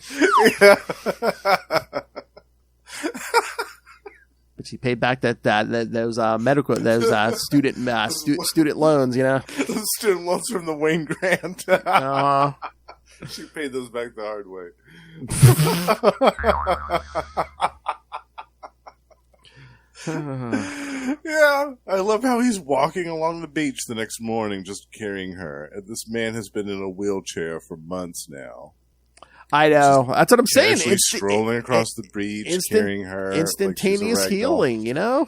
But she paid back those student loans, The student loans from the Wayne Grant. She paid those back the hard way. Yeah, I love how he's walking along the beach the next morning just carrying her. And this man has been in a wheelchair for months now. I know. That's what I'm saying. Strolling across the beach, carrying her. Instantaneous healing, Oh.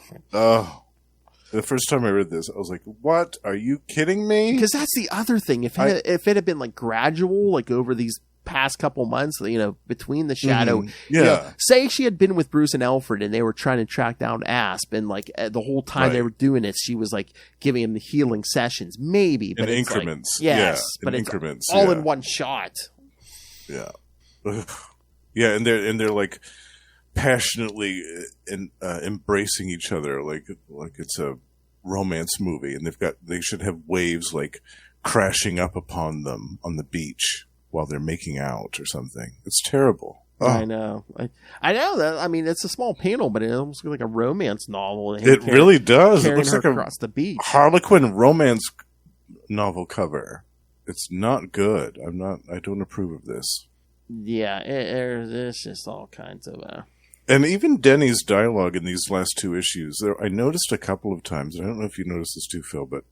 The first time I read this, I was like, what? Are you kidding me? Because that's the other thing. If it had been like gradual, like over these past couple months, between the shadow. Say she had been with Bruce and Alfred and they were trying to track down Asp, and like the whole time they were doing it, she was like giving him the healing sessions. Maybe. But in increments. But increments. All in one shot. Yeah. Yeah, and they're like passionately embracing each other like it's a romance movie, and they should have waves like crashing up upon them on the beach while they're making out or something. It's terrible. Oh. I know. I know that. I mean, it's a small panel, but it almost looks like a romance novel. It really does. It looks like across the beach. Harlequin romance novel cover. It's not good. I don't approve of this. Yeah, there's just all kinds of... And even Denny's dialogue in these last two issues, I noticed a couple of times, and I don't know if you noticed this too, Phil, but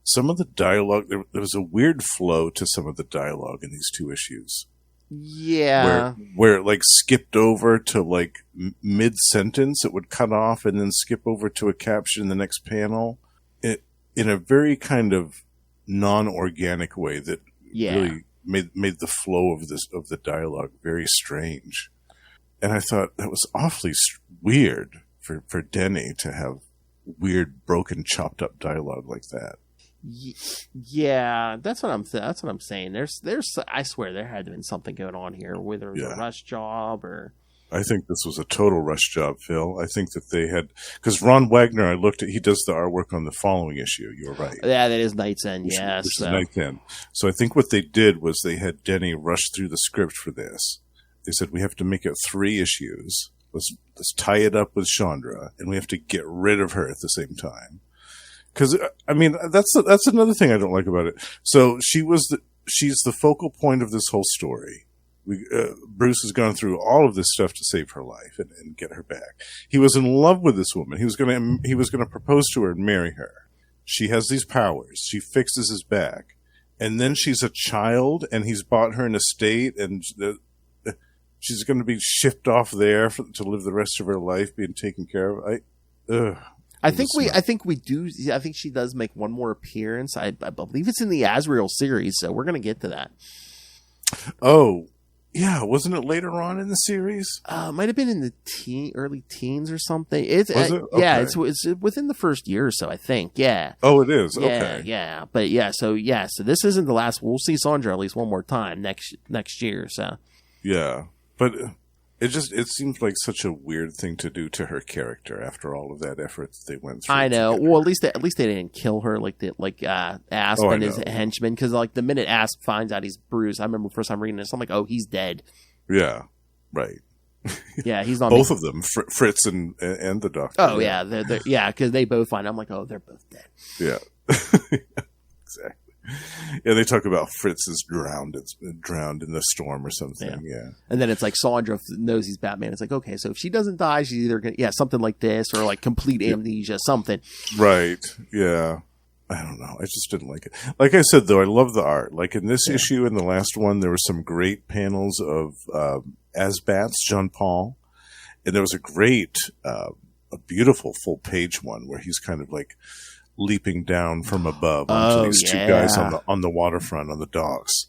some of the dialogue, there was a weird flow to some of the dialogue in these two issues. Yeah. Where it like skipped over to like mid-sentence, it would cut off and then skip over to a caption in the next panel. In a very kind of non-organic way that really... made the flow of the dialogue very strange, and I thought that was awfully weird for Denny to have weird, broken, chopped up dialogue like that. Yeah, that's what I'm saying. There's I swear there had to have been something going on here, whether it was a rush job or. I think this was a total rush job, Phil. I think that they had, because Ron Wagner, I looked at, he does the artwork on the following issue. You're right. Yeah, that is Night's End. Yes, this is Night's End. So I think what they did was they had Denny rush through the script for this. They said, we have to make it 3 issues. Let's tie it up with Shondra, and we have to get rid of her at the same time. Because I mean, that's another thing I don't like about it. So she's the focal point of this whole story. Bruce has gone through all of this stuff to save her life and get her back. He was in love with this woman. He was gonna propose to her and marry her. She has these powers. She fixes his back, and then she's a child, and he's bought her an estate, and she's going to be shipped off there to live the rest of her life being taken care of. I think she does make one more appearance. I believe it's in the Azrael series, so we're going to get to that. Oh, yeah. Wasn't it later on in the series? Might have been in the early teens or something. Was it? Okay. Yeah, it's within the first year or so, I think. Yeah. Oh, it is. Yeah, okay. Yeah. But yeah, so this isn't the last. We'll see Shondra at least one more time next year. So. Yeah, but it seems like such a weird thing to do to her character after all of that effort that they went through. I know. Together. Well, at least they didn't kill her Asp and his henchmen, because like the minute Asp finds out he's Bruce, I remember the first time reading this, I'm like, oh, he's dead. Yeah, right. Yeah, he's not. Both of them, Fritz and the Doctor. Oh yeah, they're because they both find. I'm like, oh, they're both dead. Yeah, exactly. Yeah, they talk about Fritz is drowned in the storm or something. Yeah. And then it's like Shondra knows he's Batman. It's like, okay, so if she doesn't die, she's either gonna something like this or like complete amnesia, something. Right. Yeah. I don't know. I just didn't like it. Like I said, though, I love the art. Like in this issue and the last one, there were some great panels of Asbats, Jean Paul, and there was a beautiful full page one where he's kind of like leaping down from above onto these two guys on the waterfront on the docks.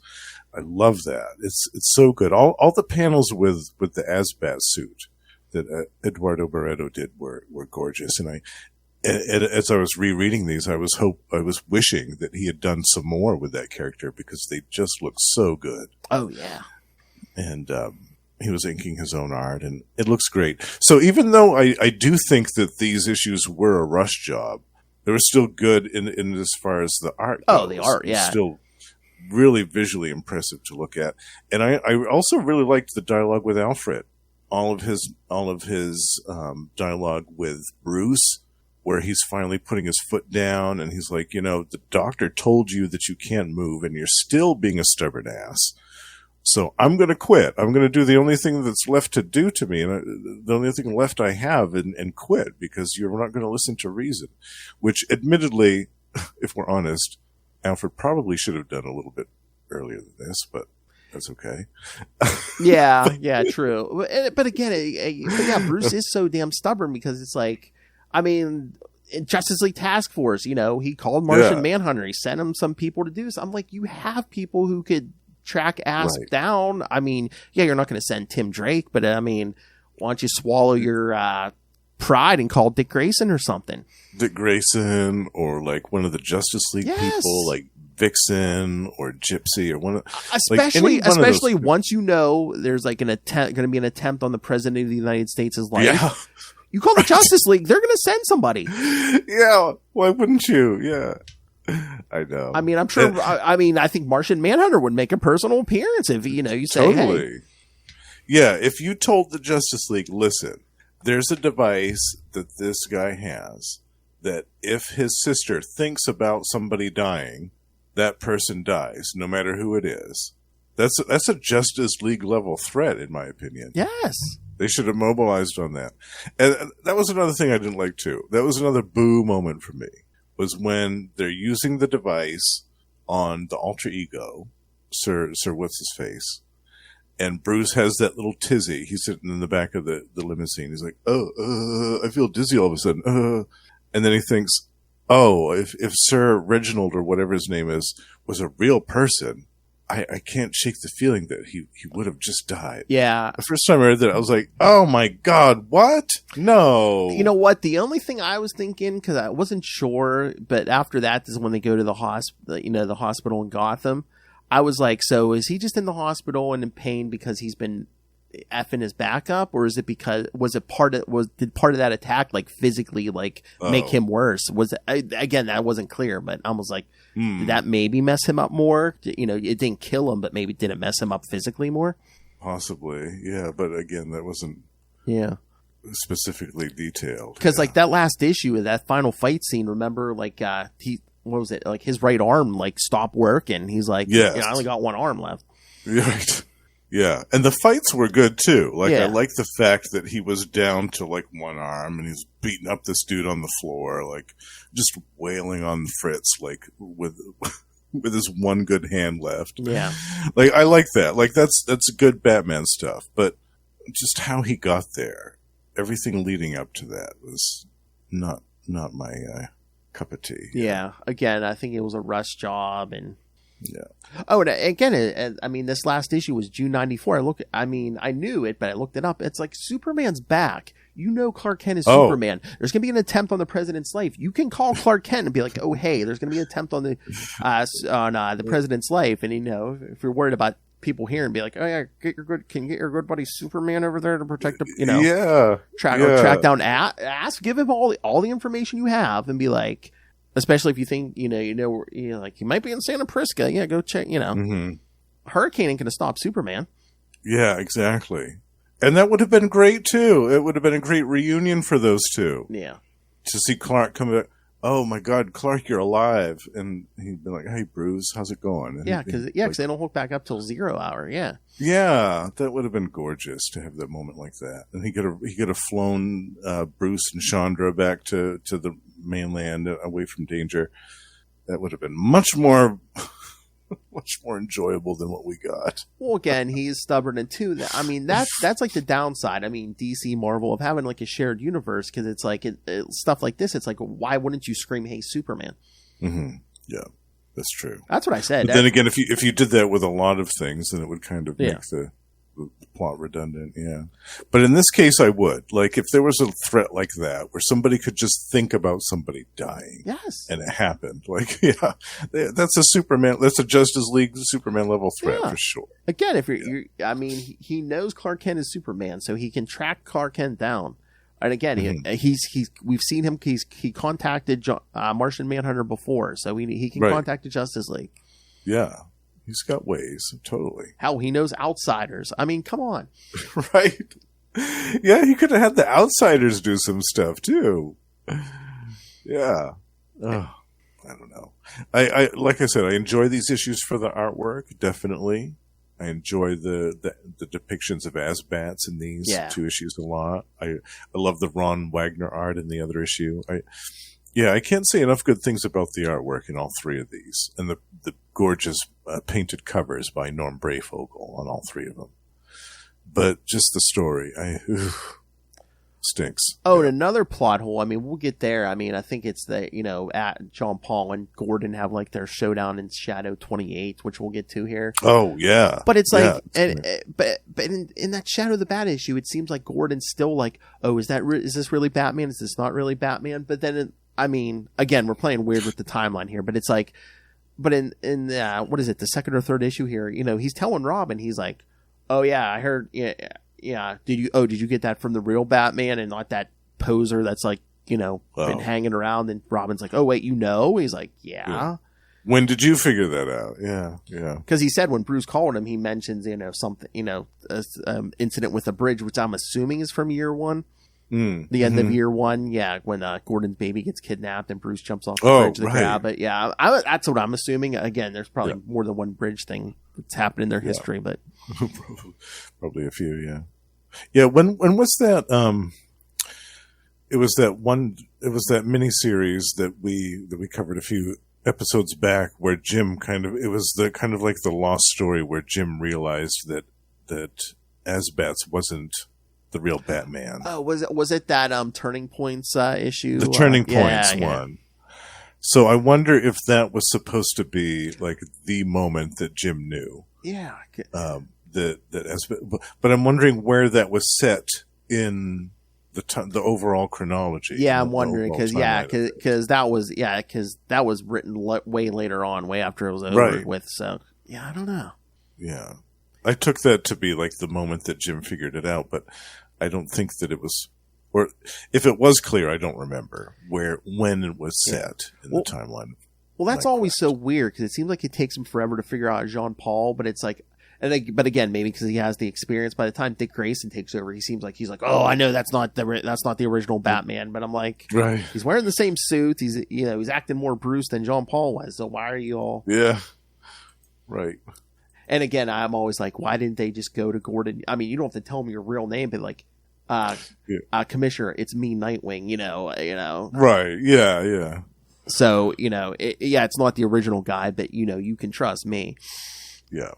I love that. It's so good. All the panels with the Asbat suit that Eduardo Barreto did were gorgeous. And as I was rereading these, I was wishing that he had done some more with that character because they just look so good. Oh yeah. And he was inking his own art, and it looks great. So even though I do think that these issues were a rush job, they were still good in as far as the art goes. Oh, the art, yeah. Still really visually impressive to look at. And I also really liked the dialogue with Alfred. All of his dialogue with Bruce, where he's finally putting his foot down, and he's like, the doctor told you that you can't move, and you're still being a stubborn ass. So I'm going to quit. I'm going to do the only thing that's left to do to me, and the only thing left I have, and quit, because you're not going to listen to reason. Which, admittedly, if we're honest, Alfred probably should have done a little bit earlier than this, but that's okay. Yeah, true. But again, Bruce is so damn stubborn, because it's like, I mean, in Justice League Task Force, he called Martian Manhunter. He sent him some people to do this. I'm like, you have people who could track Asp down. I mean, you're not going to send Tim Drake, but I mean, why don't you swallow your pride and call Dick Grayson or something? Dick Grayson, or like one of the Justice League people, like Vixen or Gypsy, or one of, especially once there's like going to be an attempt on the President of the United States' life. Yeah. You call the Justice League, they're going to send somebody. Yeah, why wouldn't you? Yeah. I know. I mean, I'm sure. I think Martian Manhunter would make a personal appearance if you say, totally. Hey. Yeah, if you told the Justice League, listen, there's a device that this guy has that if his sister thinks about somebody dying, that person dies, no matter who it is. That's a Justice League level threat, in my opinion. Yes. They should have mobilized on that. And that was another thing I didn't like too. That was another boo moment for me. Was when they're using the device on the alter ego, Sir What's-His-Face, and Bruce has that little tizzy. He's sitting in the back of the limousine. He's like, I feel dizzy all of a sudden. And then he thinks, if Sir Reginald, or whatever his name is, was a real person, I can't shake the feeling that he would have just died. Yeah. The first time I read that, I was like, oh my God, what? No. You know what? The only thing I was thinking, because I wasn't sure, but after that is when they go to the hospital in Gotham. I was like, so is he just in the hospital and in pain because he's been effing his back up, or is it because did part of that attack like physically make him worse? Again, that wasn't clear, but I was like, did that maybe mess him up more? It didn't kill him, but maybe did it mess him up physically more? Possibly, yeah. But again, that wasn't. Yeah. specifically detailed. Because like that last issue of that final fight scene, remember, like what was it? Like his right arm like stopped working. He's like, Yes. I only got one arm left. Right. Yeah, and the fights were good too. Like Yeah. I like the fact that he was down to like one arm and he's beating up this dude on the floor, like just wailing on Fritz, like with his one good hand left. Yeah. Like I like that. Like that's good Batman stuff. But just how he got there, everything leading up to that was not my cup of tea. Yeah. Again, I think it was a rush job and. Yeah. Oh, and again, I mean, this last issue was June '94. I knew it, but I looked it up. It's like Superman's back. You know, Clark Kent is Superman. There's going to be an attempt on the president's life. You can call Clark Kent and be like, "Oh, hey, there's going to be an attempt on the president's life." And if you're worried about people here, and be like, "Oh yeah, get your good buddy Superman over there to protect the, track down Asp. Give him all the information you have, and be like." Especially if you think, like, you might be in Santa Prisca. Yeah, go check, Mm-hmm. Hurricane ain't going to stop Superman. Yeah, exactly. And that would have been great, too. It would have been a great reunion for those two. Yeah. To see Clark come back. Oh, my God, Clark, you're alive. And he'd be like, hey, Bruce, how's it going? And yeah, because they don't hook back up till 0 hour. Yeah. Yeah, that would have been gorgeous to have that moment like that. And he could have flown Bruce and Shondra back to the mainland away from danger. That would have been much more enjoyable than what we got. Well, again, he's stubborn, and too, that's like the downside. I mean, DC, Marvel of having like a shared universe, because it's like stuff like this. It's like, why wouldn't you scream, "Hey, Superman"? Mm-hmm. Yeah, that's true. That's what I said. But then again, if you did that with a lot of things, then it would kind of make the plot redundant. Yeah, but in this case, I would like if there was a threat like that where somebody could just think about somebody dying. Yes, and it happened. Like, yeah, that's a Superman. That's a Justice League Superman level threat for sure. Again, if he knows Clark Kent is Superman, so he can track Clark Kent down. And again, we've seen him. He contacted Martian Manhunter before, so he can contact the Justice League. Yeah. He's got ways, totally. Hell, he knows Outsiders. I mean, come on. Right. Yeah, he could have had the Outsiders do some stuff, too. Yeah. Oh, I don't know. I like I said, I enjoy these issues for the artwork, definitely. I enjoy the depictions of Asbats in these two issues a lot. I love the Ron Wagner art in the other issue. I can't say enough good things about the artwork in all three of these, and the gorgeous painted covers by Norm Brayfogle on all three of them. But just the story, stinks. Oh, and another plot hole. I mean, we'll get there. I mean, I think it's that at John Paul and Gordon have like their showdown in Shadow 28, which we'll get to here. Oh yeah, but it's like, but in that Shadow of the Bat issue, it seems like Gordon's still like, oh, is this really Batman? Is this not really Batman? But then. Again, we're playing weird with the timeline here, but it's like, but in what is it, the second or third issue here? He's telling Robin, he's like, "Oh yeah, I heard, yeah. Did you get that from the real Batman and not that poser that's like, been hanging around?" And Robin's like, "Oh wait, He's like, "Yeah." When did you figure that out? Yeah. Because he said when Bruce called him, he mentions something, incident with a bridge, which I'm assuming is from year one. The end of year one, when Gordon's baby gets kidnapped and Bruce jumps off the bridge to grab it. Yeah, that's what I'm assuming. Again, there's probably more than one bridge thing that's happened in their history, but probably a few. Yeah. When was that? It was that miniseries that we covered a few episodes back where Jim it was like the lost story where Jim realized that Asbats wasn't the real Batman. Oh, was it that Turning Points issue? The Turning Points one. So I wonder if that was supposed to be like the moment that Jim knew. Yeah. That but I'm wondering where that was set in the overall chronology. Yeah, I'm wondering because that was written way later on, way after it was over with. So I don't know. Yeah. I took that to be like the moment that Jim figured it out, but I don't think that it was, or if it was clear, I don't remember when it was set in the timeline. Well, that's always so weird because it seems like it takes him forever to figure out Jean Paul, but it's like And but again, maybe because he has the experience. By the time Dick Grayson takes over, he seems like he's like, oh, I know that's not the original Batman. But I'm like, Right. He's wearing the same suit. He's he's acting more Bruce than Jean Paul was. So why are you all? Yeah. Right. And again, I'm always like, why didn't they just go to Gordon? I mean, you don't have to tell me your real name, but like, Commissioner, it's me, Nightwing. Right. Yeah. Yeah. So it's not the original guy, but you can trust me. Yeah.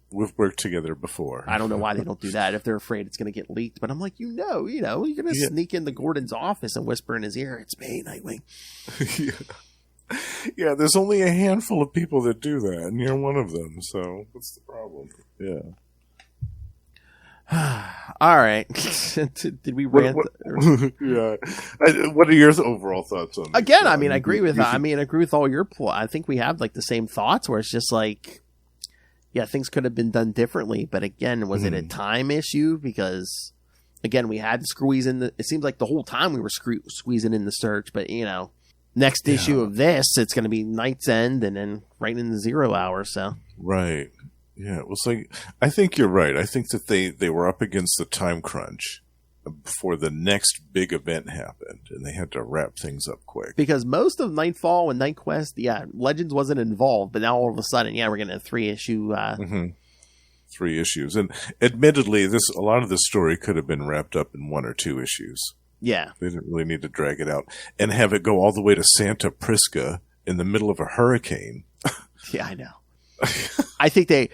We've worked together before. I don't know why they don't do that if they're afraid it's going to get leaked. But I'm like, you're going to sneak into Gordon's office and whisper in his ear, "It's me, Nightwing." Yeah, there's only a handful of people that do that, and you're one of them. So what's the problem? Yeah. All right. Did we rant? Yeah. What are your overall thoughts on? Again, I mean, I agree with. I agree with all your plot. I think we have like the same thoughts, where it's just like, yeah, things could have been done differently. But again, was it a time issue? Because again, we had to squeeze in it seems like the whole time we were squeezing in the search. But next issue of this, it's going to be Night's End, and then right in the 0 hour. So right. Yeah, it was like, I think you're right. I think that they were up against the time crunch before the next big event happened, and they had to wrap things up quick. Because most of Nightfall and Knightquest, Legends wasn't involved, but now all of a sudden, we're getting a 3-issue. 3 issues, and admittedly, a lot of this story could have been wrapped up in 1 or 2 issues. Yeah, they didn't really need to drag it out and have it go all the way to Santa Prisca in the middle of a hurricane. Yeah, I know. I think that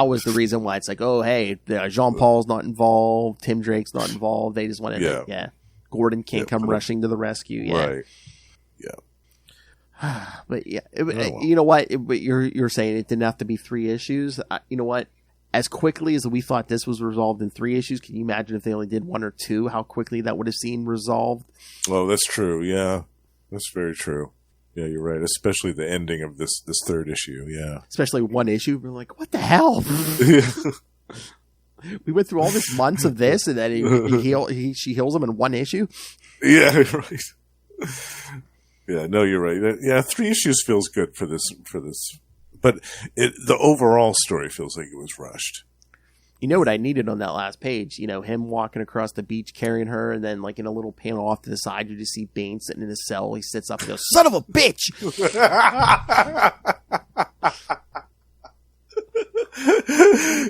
was the reason why it's like, oh, hey, Jean Paul's not involved, Tim Drake's not involved. They just wanted Gordon can't come rushing to the rescue. Yeah. Right. Yeah. But you know what? But you're saying it didn't have to be 3 issues. You know what? As quickly as we thought this was resolved in 3 issues, can you imagine if they only did 1 or 2? How quickly that would have seemed resolved? Oh, that's true. Yeah, that's very true. Yeah, you're right. Especially the ending of this 3rd issue. Yeah. Especially 1 issue. We're like, what the hell? We went through all this months of this, and then she heals him in 1 issue. Yeah, right. Yeah, no, you're right. Yeah, 3 issues feels good for this, but the overall story feels like it was rushed. You know what I needed on that last page? Him walking across the beach carrying her, and then like in a little panel off to the side, you just see Bane sitting in his cell. He sits up and goes, "Son of a bitch!"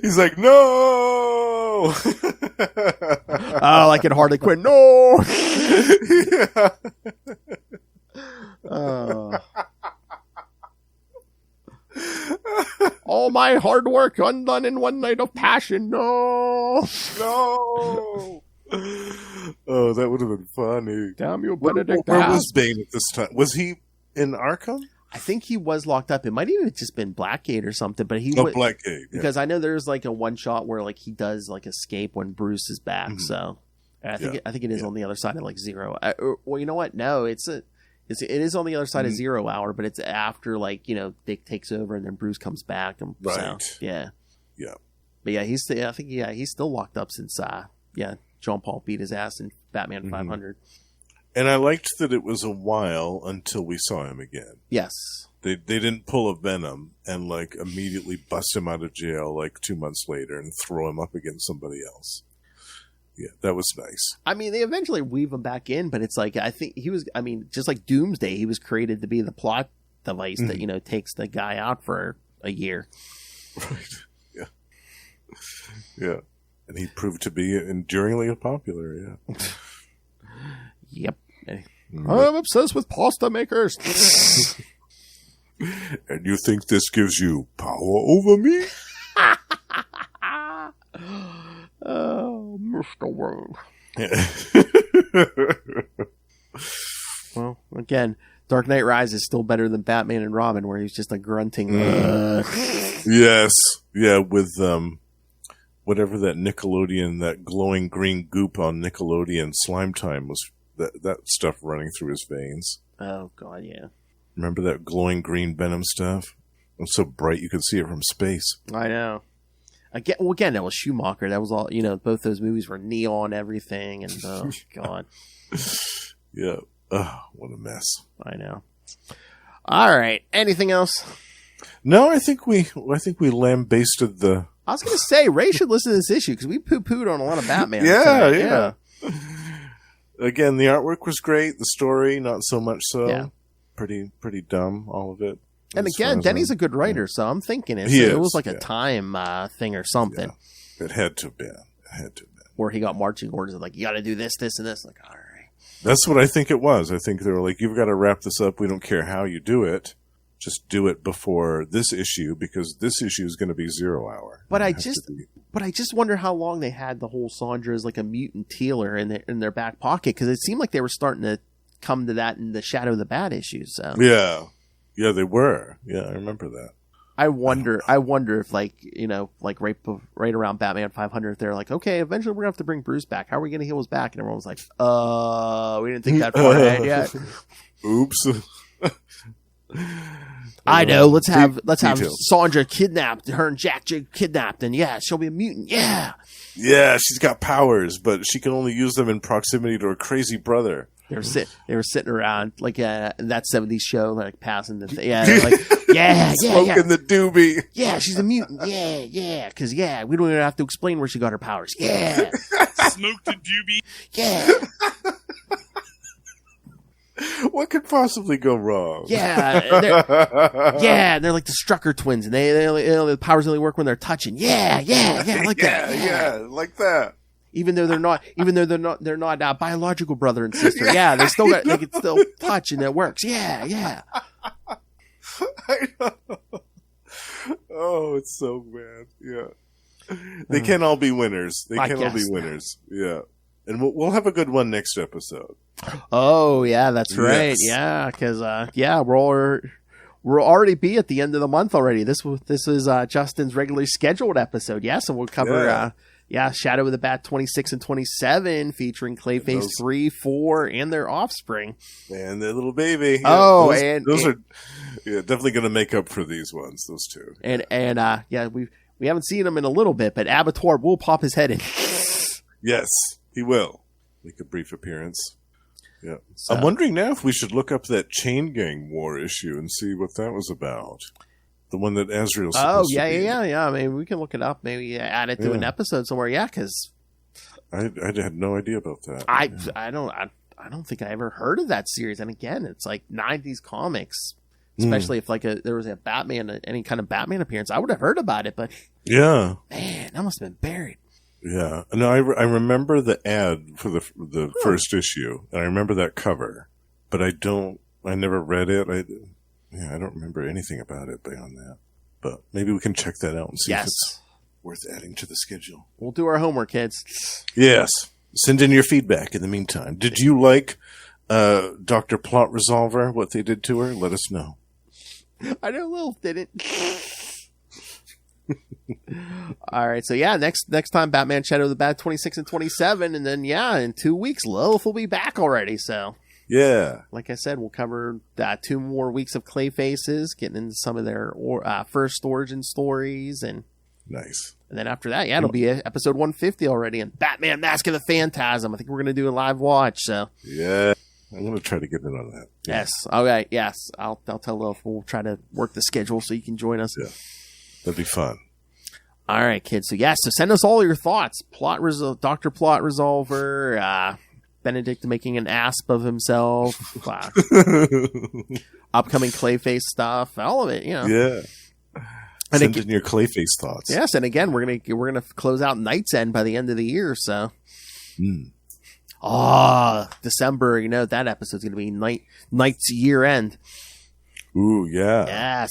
He's like, "No!" Oh, like in Harley Quinn. No! Yeah. All my hard work undone in one night of passion. No! No! Oh, that would have been funny. Damn you, Benedict Asp. Where was Bane at this time? Was he in Arkham? I think he was locked up. It might even have just been Blackgate or something, but he was Blackgate. Yeah. Because I know there's like a one shot where like he does like escape when Bruce is back. Mm-hmm. So I think it is on the other side of like 0. Well, you know what? No, it is on the other side of 0 hour, but it's after like Dick takes over and then Bruce comes back. And right. So, yeah. Yeah. But yeah, he's still locked up since Jean Paul beat his ass in Batman 500. And I liked that it was a while until we saw him again. Yes. They didn't pull a Venom and like immediately bust him out of jail like 2 months later and throw him up against somebody else. Yeah, that was nice. I mean, they eventually weave him back in, but it's like, I think he was, just like Doomsday, he was created to be the plot device that, takes the guy out for a year. Right. Yeah. Yeah. And he proved to be enduringly popular, yeah. Yep. I'm obsessed with pasta makers. And you think this gives you power over me? Oh, Mr. Wayne. Well, again, Dark Knight Rises is still better than Batman and Robin, where he's just a grunting. Yes. Yeah, with whatever that Nickelodeon, that glowing green goop on Nickelodeon Slime Time was, that stuff running through his veins. Oh, God, yeah. Remember that glowing green Venom stuff? It was so bright you could see it from space. I know. Again, that was Schumacher. That was all, both those movies were neon everything, and oh, God. Yeah. Oh, what a mess. I know. All right. Anything else? No, I think we lambasted the I was going to say, Ray should listen to this issue because we poo-pooed on a lot of Batman. Yeah. Again, the artwork was great. The story, not so much so. Yeah. Pretty dumb, all of it. And again, Denny's a good writer, so I'm thinking it was like a time thing or something. Yeah. It had to have been. Where he got marching orders of like, you got to do this, this, and this. Like, all right. That's what I think it was. I think they were like, you've got to wrap this up. We don't care how you do it. Just do it before this issue because this issue is going to be 0 hour. But I just wonder how long they had the whole Shondra as like a mutant healer in their back pocket because it seemed like they were starting to come to that in the Shadow of the Bat issues. So. Yeah, they were. Yeah, I remember that. I wonder if like right around Batman 500, they're like, okay, eventually we're gonna have to bring Bruce back. How are we gonna heal his back? And everyone was like, we didn't think that far ahead yet. Oops. I know. Let's have Shondra kidnapped. Her and Jack kidnapped, and she'll be a mutant. Yeah, she's got powers, but she can only use them in proximity to her crazy brother. They were sitting around like in that 70s show, like passing the smoking the doobie. Yeah, she's a mutant. Yeah, because we don't even have to explain where she got her powers. Yeah, Smoke the doobie. Yeah. What could possibly go wrong? Yeah, they're like the Strucker twins, and the powers only work when they're touching. Yeah, like that. Yeah, like that. Even though they're not biological brother and sister. Yeah, they can still touch and it works. Yeah. I know. Oh, it's so bad. Yeah, they can all be winners. Yeah, and we'll have a good one next episode. Oh yeah, that's right. Yes. Yeah, because we'll already be at the end of the month already. This is Justin's regularly scheduled episode. Yes, and we'll cover. Shadow of the Bat 26 and 27 featuring Clayface 3, 4, and their offspring. And their little baby. Oh, those are definitely going to make up for these ones, those two. And we haven't seen him in a little bit, but Abattoir will pop his head in. Yes, he will. Make a brief appearance. Yeah. So, I'm wondering now if we should look up that Chain Gang War issue and see what that was about. The one that Azrael's supposed to be in. Yeah. Maybe we can look it up. Maybe add it to an episode somewhere. Yeah, because I had no idea about that. I don't think I ever heard of that series. And again, it's like 90s comics, especially if there was a Batman, any kind of Batman appearance. I would have heard about it, but man, that must have been buried. Yeah, no, I remember the ad for the first issue, and I remember that cover, but I never read it. I don't remember anything about it beyond that. But maybe we can check that out and see if it's worth adding to the schedule. We'll do our homework, kids. Yes. Send in your feedback in the meantime. Did you like Dr. Plot Resolver, what they did to her? Let us know. I know Lilith didn't. All right, so next time Batman Shadow of the Bat 26 and 27, and then in 2 weeks Lilith will be back already, so... Yeah. Like I said, we'll cover 2 more weeks of Clayfaces, getting into some of their first origin stories. And nice. And then after that, it'll be episode 150 already. And Batman Mask of the Phantasm. I think we're going to do a live watch. So yeah, I'm going to try to get in on that. Yeah. Yes. Okay. Yes. I'll tell Lil. We'll try to work the schedule so you can join us. Yeah. That'd be fun. All right, kids. So so send us all your thoughts. Dr. Plot Resolver, Benedict making an asp of himself, upcoming Clayface stuff, all of it, Yeah. And send in your Clayface thoughts. Yes, and again, we're gonna close out Night's End by the end of the year. So, December, that episode's gonna be Night's year end. Ooh, yeah. Yes.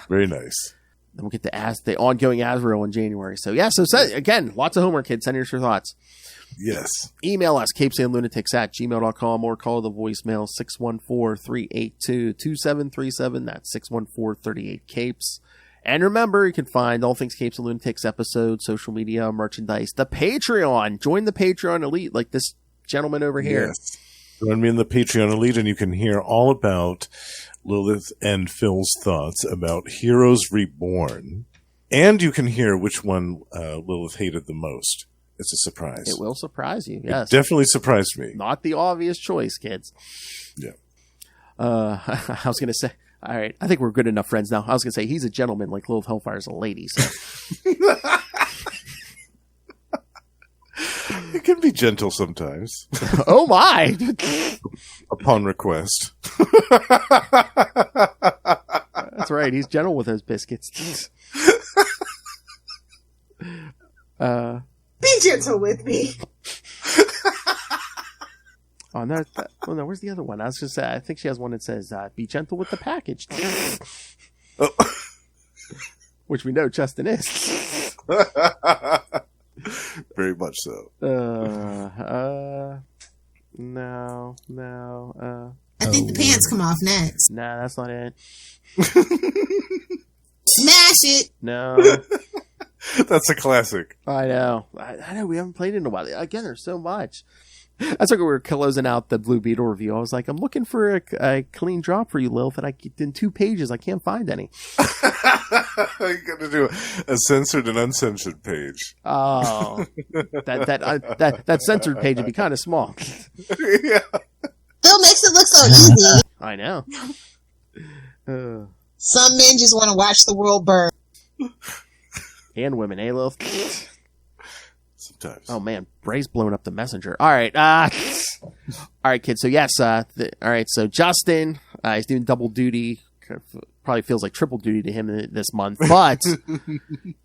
Very nice. Then we'll get the ongoing Azrael in January. So again, lots of homework, kids. Send us your thoughts. Yes. Email us, CapesandLunatics@gmail.com, or call the voicemail 614-382-2737. That's 614-38-CAPES. And remember, you can find all things Capes and Lunatics episodes, social media, merchandise, the Patreon. Join the Patreon elite like this gentleman over here. Yes. Join me in the Patreon elite, and you can hear all about Lilith and Phil's thoughts about Heroes Reborn. And you can hear which one Lilith hated the most. It's a surprise. It will surprise you, yes. It definitely surprised me. Not the obvious choice, kids. Yeah. I was All right. I think we're good enough friends now. I was going to say, he's a gentleman like Lilith Hellfire's a lady. So. It can be gentle sometimes. Oh, my. Upon request. That's right. He's gentle with those biscuits. Be gentle with me. Oh, no. No. Where's the other one? I was just I think she has one that says, be gentle with the package. Oh. Which we know Justin is. Very much so. No. I think the pants come off next. Nah, that's not it. Smash it. No. That's a classic. I know. I know. We haven't played it in a while. Again, there's so much. That's like we were closing out the Blue Beetle review. I was like, I'm looking for a clean drop for you, Lilith, and in 2 pages, I can't find any. You got to do a censored and uncensored page. Oh, that censored page would be kind of small. Yeah. Phil makes it look so easy. I know. Some men just want to watch the world burn. And women, eh, Lilith? Sometimes. Oh man, Bray's blowing up the messenger. All right, all right, kids. So yes, all right. So Justin, he's doing double duty. Probably feels like triple duty to him this month, but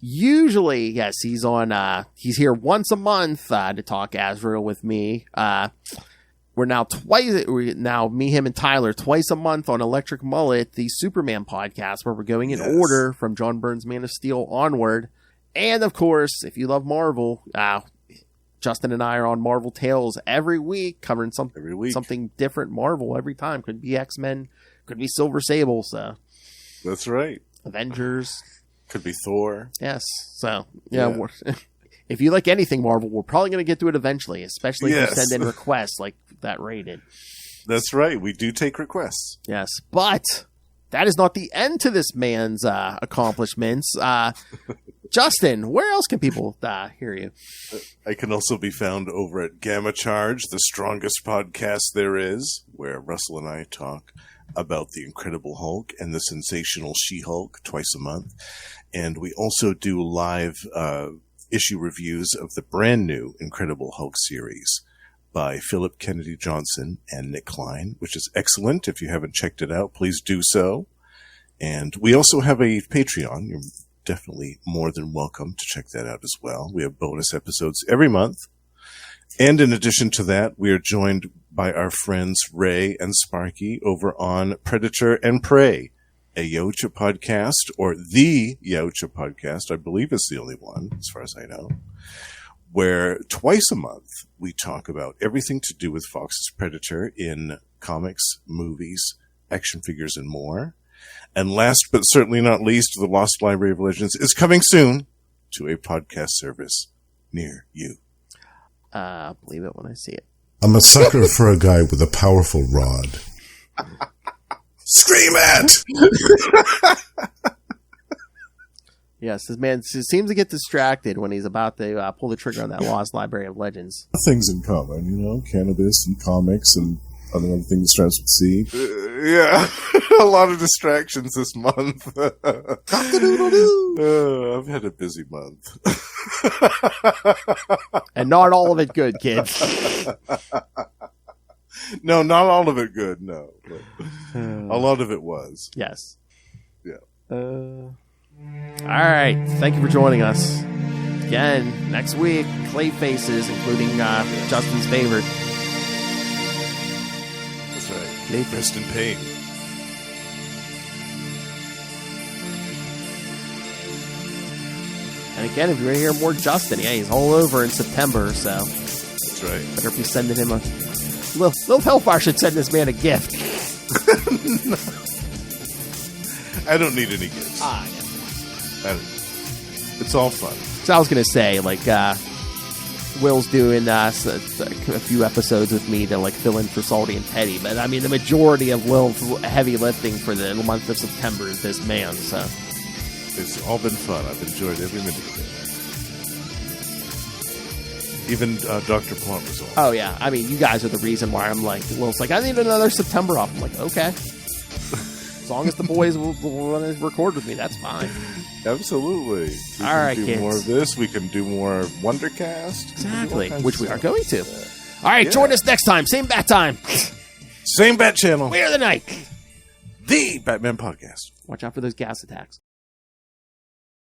usually, yes, he's on. He's here once a month to talk Azrael with me. We're now me, him, and Tyler twice a month on Electric Mullet, the Superman podcast, where we're going in order from John Byrne's Man of Steel onward. And of course, if you love Marvel, Justin and I are on Marvel Tales every week, covering something different Marvel every time. Could be X-Men, could be Silver Sable. So that's right. Avengers, could be Thor. Yes. So yeah. If you like anything Marvel, we're probably going to get to it eventually, especially if you send in requests like that rated. That's right. We do take requests. Yes, but that is not the end to this man's accomplishments. Justin, where else can people hear you? I can also be found over at Gamma Charge, the strongest podcast there is, where Russell and I talk about the Incredible Hulk and the sensational She-Hulk twice a month. And we also do live issue reviews of the brand new Incredible Hulk series by Philip Kennedy Johnson and Nick Klein, which is excellent. If you haven't checked it out, please do so. And we also have a Patreon. You're definitely more than welcome to check that out as well. We have bonus episodes every month. And in addition to that, we are joined by our friends Ray and Sparky over on Predator and Prey, a Yaocha podcast, or the Yaocha podcast, I believe is the only one, as far as I know, where twice a month we talk about everything to do with Fox's Predator in comics, movies, action figures, and more. And last but certainly not least, The Lost Library of Legends is coming soon to a podcast service near you. Believe it when I see it. I'm a sucker for a guy with a powerful rod. Scream at! Yes, this man seems to get distracted when he's about to pull the trigger on that Lost Library of Legends. Things in common, cannabis and comics and other things starts with C. Yeah, a lot of distractions this month. I've had a busy month. And not all of it good, kids. No, not all of it good, no. But a lot of it was. Yes. Yeah. All right. Thank you for joining us. Again, next week, Clay Faces, including Justin's favorite. That's right. Rest in pain. And again, if you want to hear more Justin, he's all over in September, so. That's right. Better be sending him a... Little Hellfire should send this man a gift. No. I don't need any gifts. It's all fun. So I was going to say, Will's doing a few episodes with me to fill in for Salty and Petty, but I mean the majority of Will's heavy lifting for the month of September is this man. So it's all been fun. I've enjoyed every minute of it. Even Dr. Plumber's on. Oh yeah, I mean you guys are the reason why I'm Will's I need another September off. I'm like, okay. As long as the boys will want to record with me, that's fine. Absolutely. We All can right, do kids. more of this. We can do more Wondercast. Exactly, All kinds which of we are stuff. going to. All right, join us next time. Same bat time. Same bat channel. We're the night. The Batman Podcast. Watch out for those gas attacks.